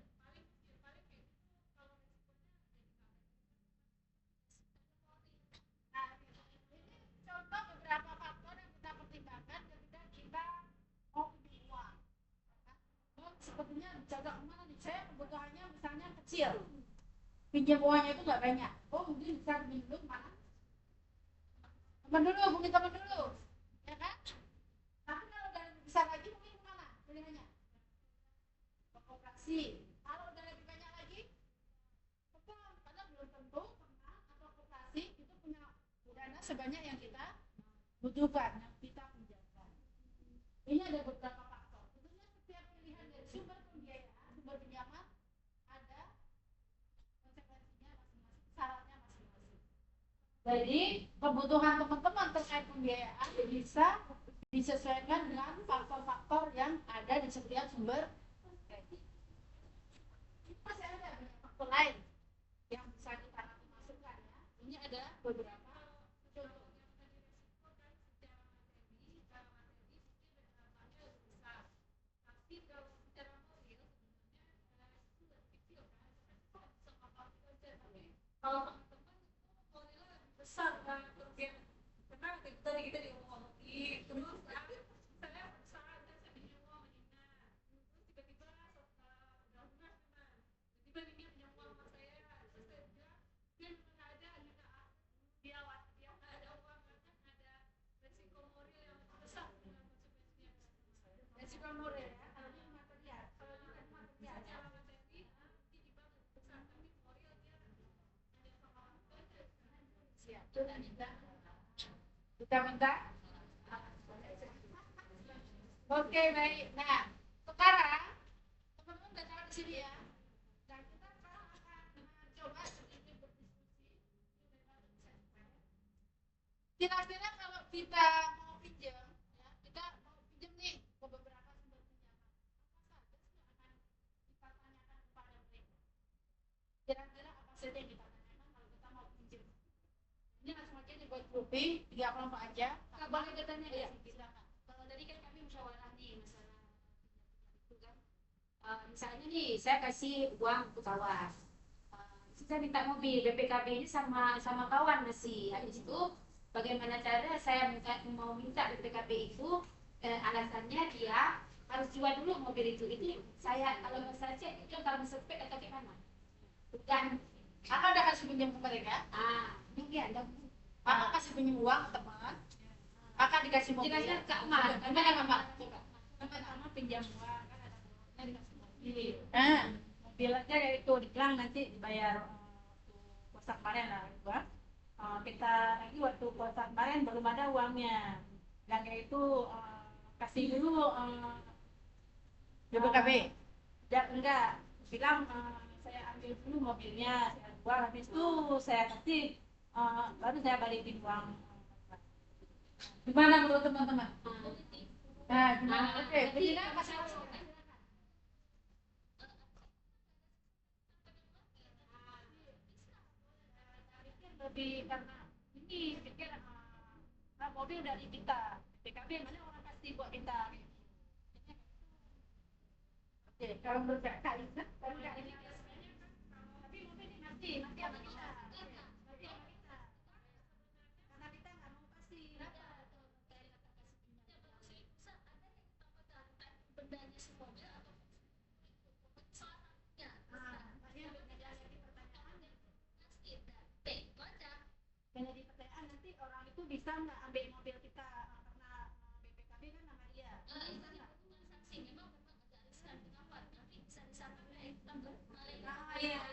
Nah, ini contoh beberapa faktor yang kita pertimbangkan ketika kita mau pinjam uang. Oh, sepertinya jaga kemana nih? Saya kebutuhannya misalnya kecil, pinjam uangnya itu nggak banyak. Oh, mungkin bisa pinjam dulu mana? Teman dulu, mungkin teman dulu, ya kan? Tapi kalau udah lebih besar lagi, mungkin kemana pilihannya? Ke koperasi. Kalau udah lebih banyak lagi, ke bank. Padahal belum tentu bank atau koperasi itu punya dana sebanyak yang kita butuhkan, yang kita pinjamkan. Ini ada beberapa faktor. Tentunya setiap pilihan dari sumber pembiayaan, sumber pinjaman ada konsekuensinya masing-masing, syaratnya masing-masing. Jadi kebutuhan teman-teman terkait pembiayaan bisa disesuaikan dengan faktor-faktor yang ada di setiap sumber kredit. Masih ada banyak faktor lain yang bisa kita masukkan ya. Ini ada beberapa contoh. Kalau modelnya besar kan kerugian karena tadi kita ngomong terus saya saat saya pinjam uang meninggal terus tiba-tiba udah lunas teman tiba-tiba dia pinjam uang sama saya terus saya bilang dia mana ada dia nggak ada uang kan ada resiko moral yang besar konsekuensinya Resiko moral ya, kalau ini material. Kalau ini kan material. secara materi tinggi banget besar tapi moral dia Siap. Kita minta. Oke, baik. Nah, sekarang teman-teman udah tahu di sini ya. Nah, kita sekarang akan coba sedikit berdiskusi. Kira-kira kalau kita mau pinjam, ya, kita mau pinjam nih ke beberapa sumber pinjaman. Apa saja sih yang akan kita tanyakan kepada mereka? Kira-kira apa saja yang kita tanyakan kalau kita mau pinjam? Ini langsung aja dibuat grouping, 3 kelompok aja. Nggak boleh katanya Iya, ya. silakan. Kalau tadi kan kami musyawarah nih masalah itu kan. Misalnya nih saya kasih uang untuk kawan. Saya minta mobil BPKB ini sama kawan masih. Habis itu bagaimana cara saya mau minta BPKB itu alasannya dia harus jual dulu mobil itu. Itu saya kalau masalah cek itu kalau sepek atau gimana? Bukan. Kakak udah kasih pinjam ke mereka? Mungkin ada. Kakak kasih pinjam uang ke teman, kakak dikasih mobil. Jelasnya Kak Mat. Gimana Mama? Coba. Pertama pinjam uang kan ada bonusnya dikasih mobil. Ah, Mobil aja kayak itu dibilang nanti dibayar waktu puasa kemarin lah gitu kan. Kita lagi waktu puasa kemarin belum ada uangnya. Dan kayak itu kasih dulu BPKB. enggak bilang saya ambil dulu mobilnya, saya jual, habis itu saya kasih baru saya balikin uang. Gimana menurut teman-teman? Nah, gimana? Oke, Bina kasih Lebih karena ini pikir mobil dari kita, PKB mana orang kasih buat kita. Oke, kalau menurut Kak Lisa, Tapi mobil ini nanti apa kita? Karena kita nggak mau kasih. Jadi pertanyaan nanti orang itu bisa nggak ambil mobil kita karena BPKB kan nama dia. Iya.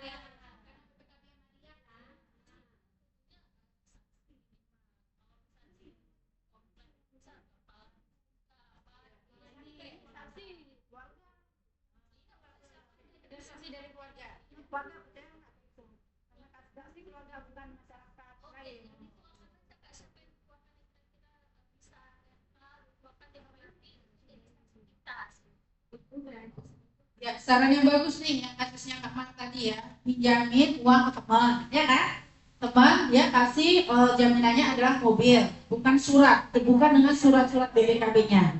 saksi dari keluarga. Keluarga percaya nggak itu? Karena saksi keluarga bukan masyarakat lain. Ya, saran yang bagus nih yang kasusnya Kak Mat tadi ya, pinjamin uang ke teman, ya kan? Teman dia kasih jaminannya adalah mobil, bukan surat, bukan dengan surat-surat BPKB-nya.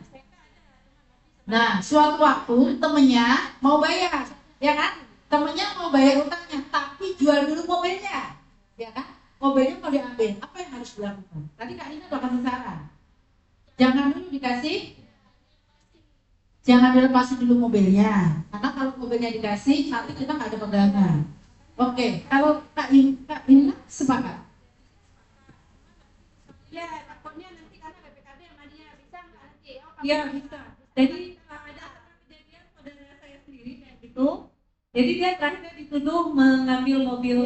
Nah, suatu waktu temennya mau bayar, ya kan? Temennya mau bayar utangnya, tapi jual dulu mobilnya, ya kan? Mobilnya mau diambil, apa yang harus dilakukan? Tadi Kak Nina udah kasih saran, jangan dulu dikasih. Jangan dilepasin dulu mobilnya, karena kalau mobilnya dikasih, nanti kita nggak ada pegangan. Oke, kalau Kak Ina sepakat? Ya, takutnya nanti karena BPKB sama dia bisa nggak nanti? Ya bisa. Jadi ada kejadian saudara saya sendiri kayak gitu. Jadi dia terakhir dituduh mengambil mobil.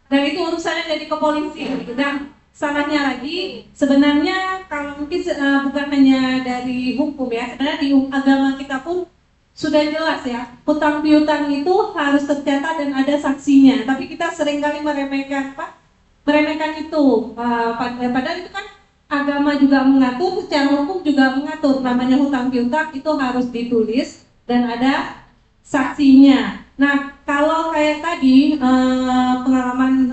Dan itu urusannya jadi ke polisi. Dan salahnya lagi sebenarnya kalau mungkin bukan hanya dari hukum ya, sebenarnya di agama kita pun sudah jelas ya, hutang piutang itu harus tercatat dan ada saksinya. Tapi kita seringkali meremehkan itu. Padahal itu kan agama juga mengatur, secara hukum juga mengatur, namanya hutang piutang itu harus ditulis dan ada saksinya. Nah, kalau kayak tadi pengalaman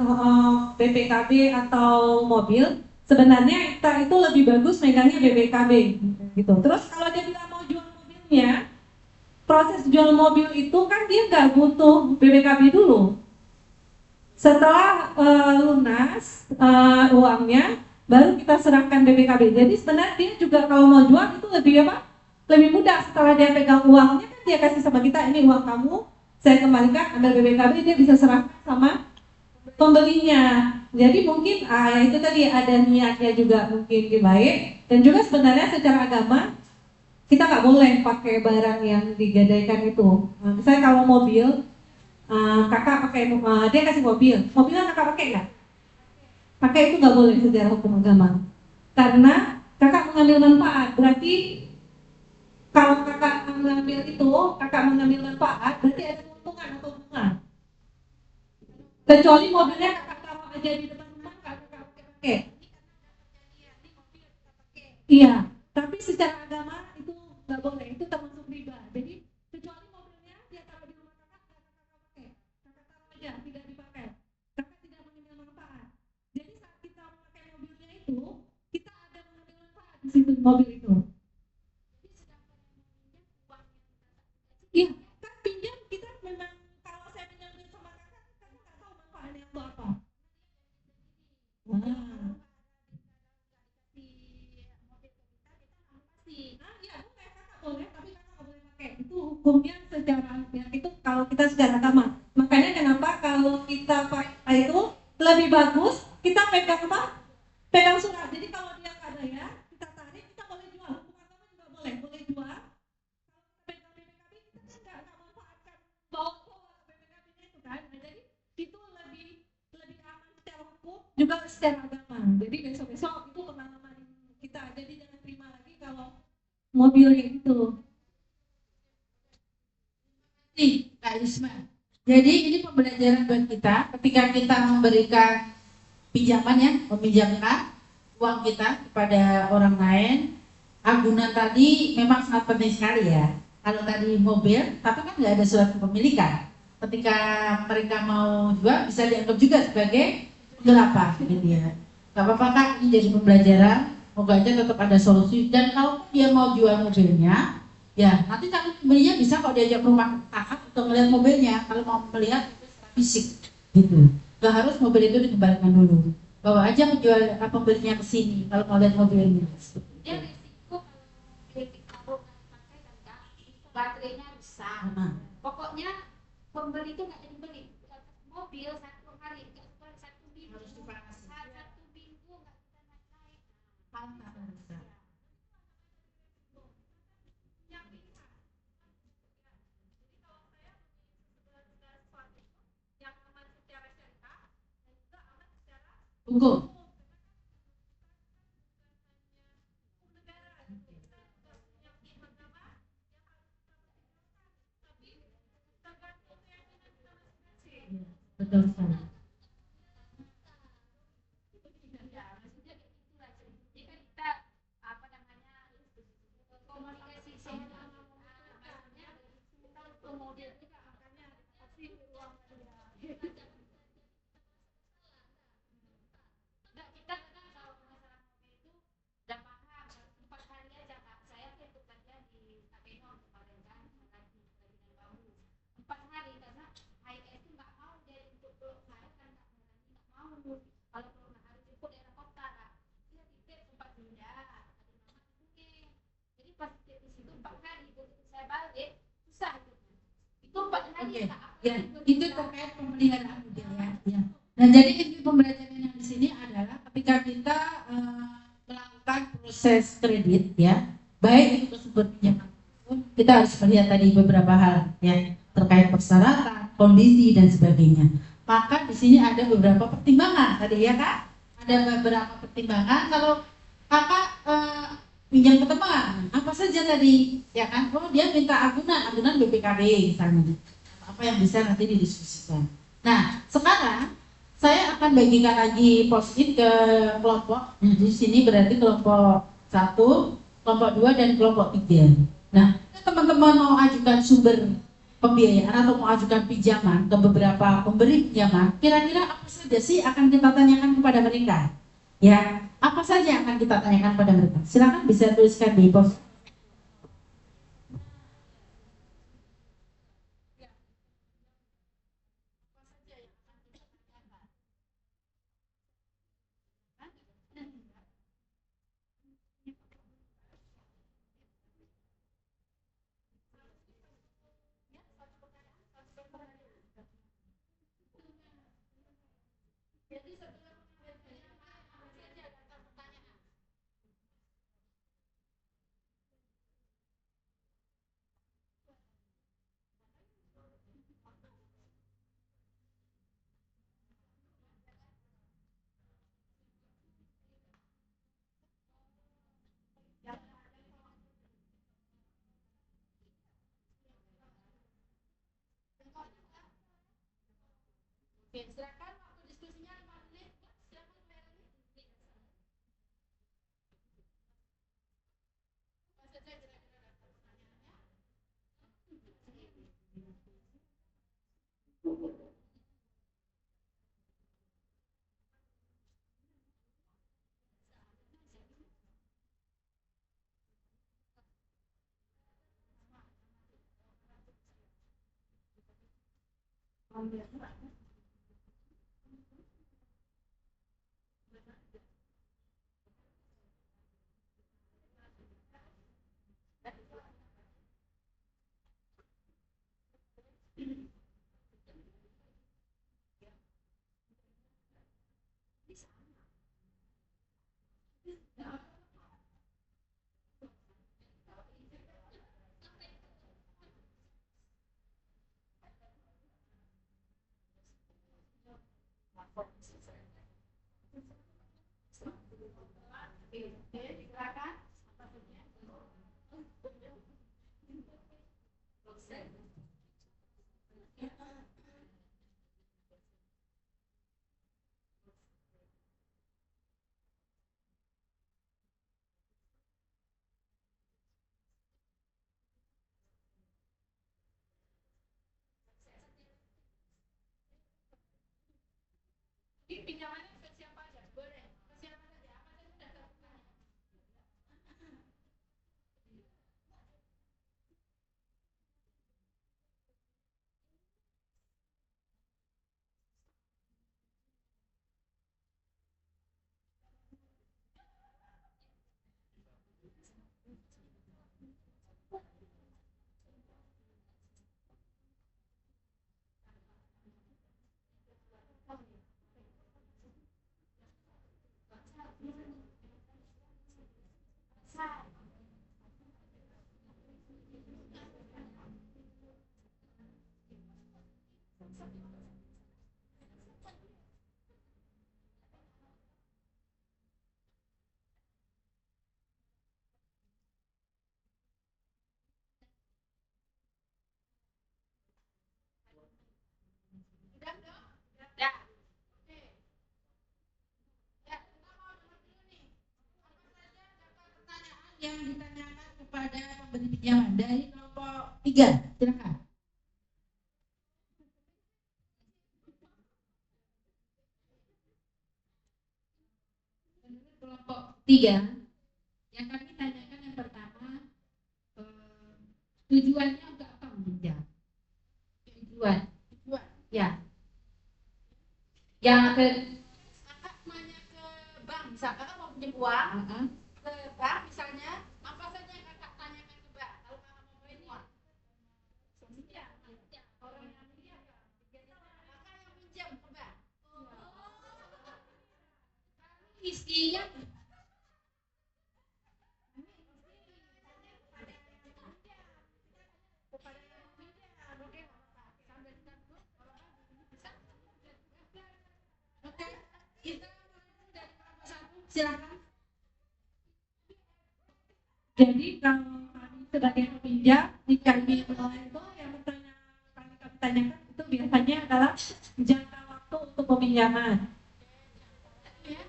BPKB atau mobil, sebenarnya kita itu lebih bagus megangnya BPKB gitu. Terus kalau dia bilang mau jual mobilnya, proses jual mobil itu kan dia nggak butuh BPKB dulu. Setelah lunas uangnya, baru kita serahkan BPKB. Jadi sebenarnya dia juga kalau mau jual itu lebih apa? Lebih mudah. Setelah dia pegang uangnya kan dia kasih sama kita, ini uang kamu, saya kembalikan, ambil BPKB, dia bisa serahkan sama pembelinya. Jadi mungkin ya itu tadi ada niatnya juga mungkin baik. Dan juga sebenarnya secara agama kita nggak boleh pakai barang yang digadaikan itu. Misalnya kalau mobil, kakak pakai, dia kasih mobilnya kakak pakai nggak? Pakai itu nggak boleh secara hukum agama. Karena kakak mengambil manfaat, berarti kalau kakak mengambil manfaat, berarti ada keuntungan atau bunga. Kecuali mobilnya kakak taruh aja di depan rumah, kakak pakai. Iya, tapi secara agama itu nggak boleh, itu termasuk riba. Jadi kecuali mobilnya dia taruh di rumah kakak pakai, kakak taruh aja, tidak dipakai, kakak tidak mengambil manfaat. Jadi saat kita memakai mobilnya itu, kita ada mengambil manfaat di situ mobil itu. Iya, kan pinjam kita memang kalau saya pinjam duit sama kakak nggak tahu manfaatnya untuk apa. Boleh, tapi kakak nggak boleh pakai. Itu hukumnya secara ya itu kalau kita secara agama. Makanya kenapa kalau kita pakai itu lebih bagus kita pegang apa? secara agama. Jadi besok-besok itu pengalaman kita. Jadi jangan terima lagi kalau mobilnya itu. Nih, Kak Isma. Jadi ini pembelajaran buat kita ketika kita memberikan pinjaman ya, meminjamkan uang kita kepada orang lain. Agunan tadi memang sangat penting sekali ya. Kalau tadi mobil, tapi kan nggak ada surat kepemilikan. Ketika mereka mau jual, bisa dianggap juga sebagai penggelapan, gitu ya. Gak apa-apa Kak, ini jadi pembelajaran. Moga aja tetap ada solusi. Dan kalau dia mau jual mobilnya, ya nanti calon pembelinya bisa kok diajak ke rumah kakak untuk melihat mobilnya. Kalau mau melihat fisik, gitu. Gak harus mobil itu dikembalikan dulu. Bawa aja penjual pembelinya ke sini kalau mau lihat mobilnya. Dia risiko kalau tabungan pakai kan Kak, baterainya rusak. Pokoknya pembeli itu nggak jadi beli mobil satu hari, nggak satu minggu, Harus dipanasi. satu minggu nggak bisa naik. Yang bisa. Jadi kalau saya segala sesuatu yang aman secara syariah dan juga aman secara Hukum. negara. Kita juga punya agama yang harus kita pertimbangkan, tapi tergantung keyakinan kita masing-masing. Betul sekali. Ya, maksudnya kayak gitulah. Jadi kan kita apa namanya komunikasi sehat maksudnya kita kemudian juga makanya kasih ruang dia. Enggak, kita kadang kalau masalah mobil itu udah paham 4 hari aja Kak. Saya kan ikut latihan di Takenon kemarin kan, lagi dari bambu 4 hari karena HIS itu nggak mau dia untuk blok saya kan nggak mau. Kalau corona harus ikut daerah kota Kak. Dia titik tempat pindah, tadi mama hubungin. Jadi pas titik di situ 4 hari, begitu saya balik susah itu 4 hari Oke, Kak. ya itu terkait pemeliharaan mobil ya. Ya. Nah jadi inti pembelajaran yang di sini adalah ketika kita melakukan proses kredit ya, baik itu tersebut pinjaman, kita harus melihat tadi beberapa hal ya terkait persyaratan, kondisi dan sebagainya. Maka di sini ada beberapa pertimbangan tadi ya Kak, ada beberapa pertimbangan. Kalau Kakak pinjam ke teman, apa saja tadi ya kan? Oh dia minta agunan BPKB misalnya. Apa yang bisa nanti didiskusikan. Nah sekarang saya akan bagikan lagi post-it ke kelompok. Di sini berarti kelompok 1, kelompok 2 dan kelompok 3. Nah teman-teman mau ajukan sumber pembiayaan atau mau ajukan pinjaman ke beberapa pemberi pinjaman, kira-kira apa saja sih akan kita tanyakan kepada mereka? Ya, apa saja yang akan kita tanyakan pada mereka? Silakan bisa tuliskan di post. Jadi sebelum pengertian apa saja daftar pertanyaan. Oke, silakan waktu diskusinya 5 menit. Silakan Melanie. Apa saja kira-kira daftar pertanyaannya? Oke, silakan. Apa saja? Ini pinjamannya ke siapa aja? Boleh. Ke siapa saja? Apa saja sudah terbuka? Sudah dong? Sudah. Oke. Ya, kita mau dengar dulu nih. Apa saja daftar pertanyaan yang ditanyakan kepada pemberi pinjaman dari kelompok 3. Silakan. Menurut kelompok 3, yang kami tanyakan yang pertama, tujuannya untuk apa meminjam? Tujuan. Ya. Yang ke kakak nanya ke bank, misalkan kakak mau pinjam uang ke bank misalnya, apa saja yang kakak tanyakan ke bank kalau kakak mau pinjam uang? Pinjam. Orang yang pinjam, kakak yang pinjam ke bank. Isinya kepada yang pinjam. Oke, sambil kita dulu. Oke, kita mulai dari kelompok 1. Silakan. Jadi kalau kami sebagai peminjam jika ingin menolak itu yang kami tanyakan itu biasanya adalah jangka waktu untuk peminjaman. Ya,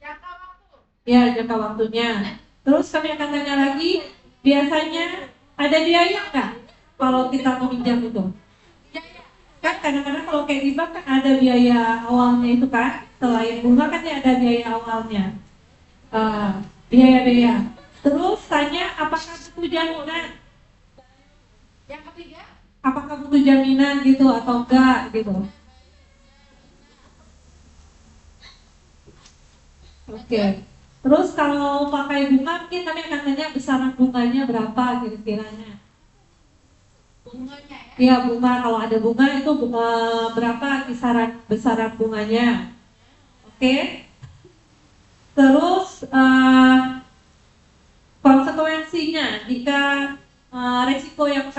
jangka waktu. Ya, jangka waktunya. Terus kami akan tanya lagi, biasanya ada biaya nggak kalau kita meminjam itu? Kan kadang-kadang kalau kayak di bank kan ada biaya awalnya itu kan, selain bunga kan ya ada biaya awalnya, biaya-biaya. Terus tanya apakah butuh jaminan? Yang ketiga, Apakah butuh jaminan gitu atau enggak gitu? Oke. Terus kalau pakai bunga mungkin kami akan tanya besaran bunganya berapa kira-kiranya. bunganya ya. Iya, bunga, kalau ada bunga itu bunga berapa kisaran besaran bunganya. Oke. Terus konsekuensinya jika resiko yang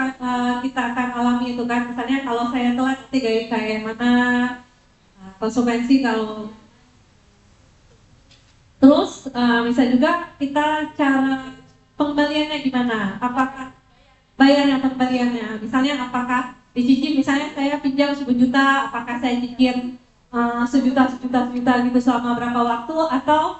kita akan alami itu kan, misalnya kalau saya telat nanti kayak mana, konsekuensi kalau. Terus bisa juga kita cara pengembaliannya gimana, apakah bayarnya pengembaliannya, misalnya apakah dicicil, misalnya saya pinjam 10 juta, apakah saya cicil sejuta gitu selama berapa waktu, atau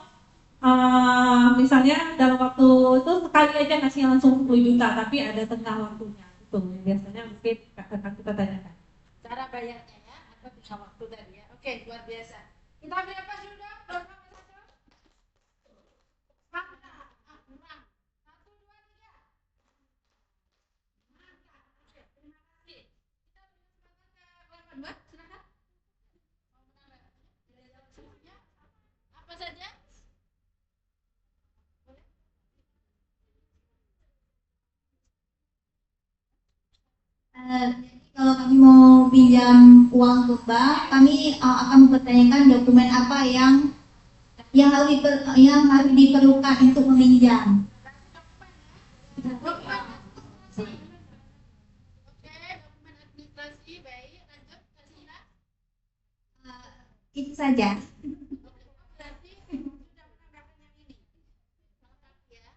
misalnya dalam waktu itu sekali aja ngasih langsung 10 juta tapi ada tengah waktunya itu biasanya mungkin akan kita tanyakan Cara bayarnya ya, atau tengah waktu tadi ya. Oke, luar biasa. Kita berapa sudah? Berapa satu? Mantap. Kurang. 1, 2, 3. Mantap. Oke, terima kasih. Kita beri kesempatan ke kelompok 2. Silakan. Mau menambah? Apa saja? Kalau kami mau pinjam uang ke bank, kami akan mempertanyakan dokumen apa yang harus diperlukan untuk meminjam. Oke, dokumen administrasi, baik, lanjut, Kasina. Itu saja. Berarti sudah menambahkan yang ini. Selamat ya.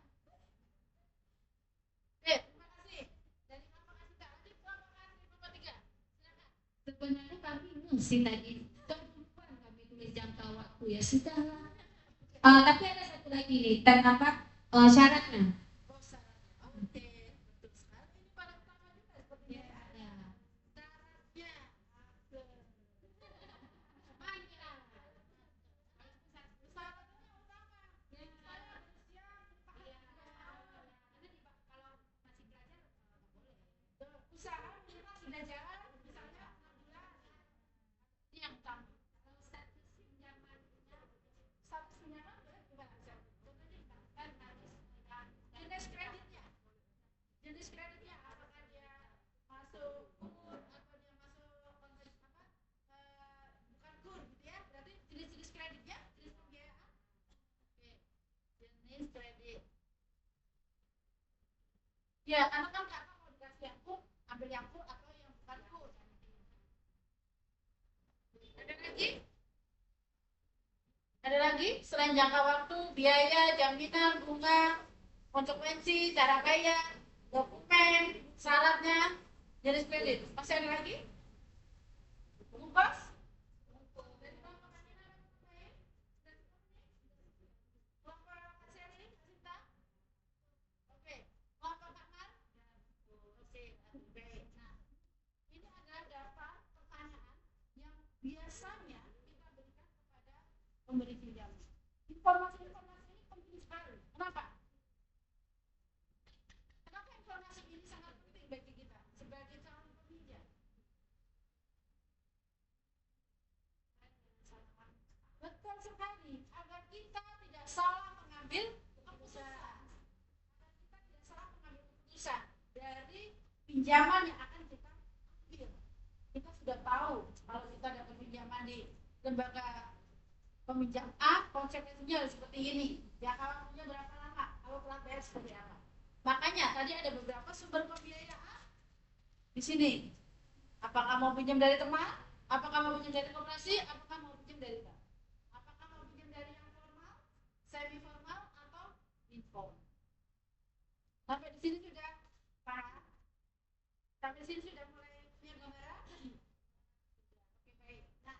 Oke, terima kasih. Dari kelompok kasih tak lanjut kelompok 3. Silakan. Sebenarnya kami sih tadi kebutuhan kami tulis jangka waktu ya sudah. Tapi ada satu lagi nih tentang apa syaratnya. Oh, syaratnya. Oke, betul sekali. Ini pada utama juga sepertinya Ya, ada. syaratnya. Semuanya. Syaratnya utama. Ya. Saya bersiap. Iya. Karena kalau masih belajar nggak boleh. Usaha minimal sudah jalan, misalnya 6 bulan. Ini yang utama. Kalau status pinjamannya Status pinjaman boleh gimana? Contohnya kan harus jenis kreditnya. Jenis kreditnya apakah dia masuk kur atau dia masuk kontes apa? Bukan kur gitu ya. Berarti jenis-jenis kreditnya, jenis pembiayaan. Oke. Jenis kredit. Ya, karena kan kakak mau dikasih yang kur, ambil yang kur atau yang bukan kur. Ada lagi? Ada lagi? Selain jangka waktu, biaya, jaminan, bunga, konsekuensi, cara bayar, dokumen, syaratnya, jenis kredit. Masih ada lagi? Bungkus? Dari kelompok Amina, baik. Kelompok Kak Sherly, Kak Sinta? Oke. Kelompok Kak Mar? Oke, baik. Nah, ini adalah daftar pertanyaan yang biasanya kita berikan kepada pemberi pinjaman. Informasi-informasi ini penting sekali. Kenapa? Kenapa informasi ini sangat penting bagi kita sebagai calon peminjam? Betul sekali, agar kita tidak salah mengambil keputusan. Agar kita tidak salah mengambil keputusan dari pinjaman yang akan kita ambil. Kita sudah tahu kalau kita dapat pinjaman di lembaga peminjam A, konsekuensinya seperti ini. Jangka waktunya berapa lama? Kalau telat bayar seperti apa? Makanya tadi ada beberapa sumber pembiayaan di sini. Apakah mau pinjam dari teman? Apakah mau pinjam dari koperasi? Apakah mau pinjam dari bank? Apakah mau pinjam dari yang formal, semi formal, atau informal? Sampai di sini sudah paham? Sampai di sini sudah mulai punya gambaran? Oke, baik. Nah,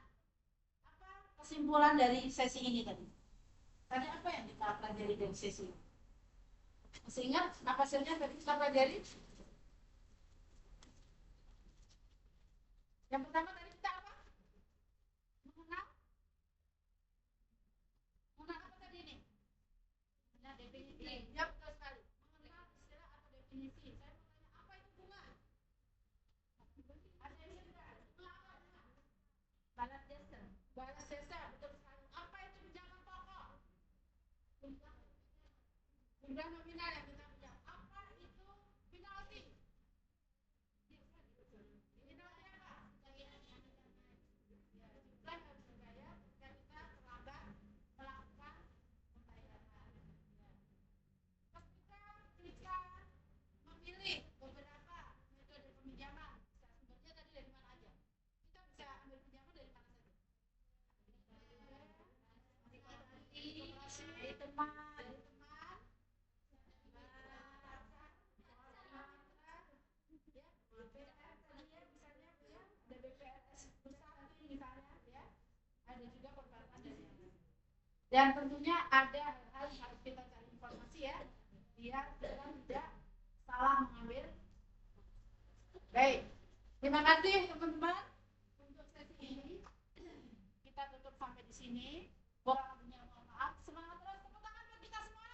apa kesimpulan dari sesi ini tadi? Tadi apa yang kita pelajari dari sesi ini? Masih ingat apa hasilnya tadi kita pelajari? Yang pertama tadi kita apa? Mengenal apa tadi ini? Mengenal definisi. Ya, betul sekali. Mengenal istilah atau definisi. Saya mau tanya, apa itu bunga? Ada yang sudah? Bunga apa bunga? balas jasa. Balas jasa, betul sekali. Apa itu pinjaman pokok? Bunga nominal yang kita pinjam. Apa itu penalti? Penalti apa? Ya, jumlah harus dibayar jika kita terlambat melakukan pembayaran. Terus kita memilih beberapa metode peminjaman. Sumbernya tadi dari mana aja? Kita bisa ambil pinjaman dari mana saja? Dari teman, ada juga perbankan dan tentunya ada hal-hal yang harus kita cari informasi ya biar kita tidak salah mengambil. Baik, terima kasih teman-teman untuk sesi ini. Kita tutup sampai di sini. Kurang lebihnya mohon maaf. Semangat terus, tepuk tangan buat kita semua.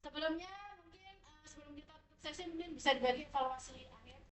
Sebelumnya mungkin sebelum kita tutup sesi mungkin bisa dibagi evaluasi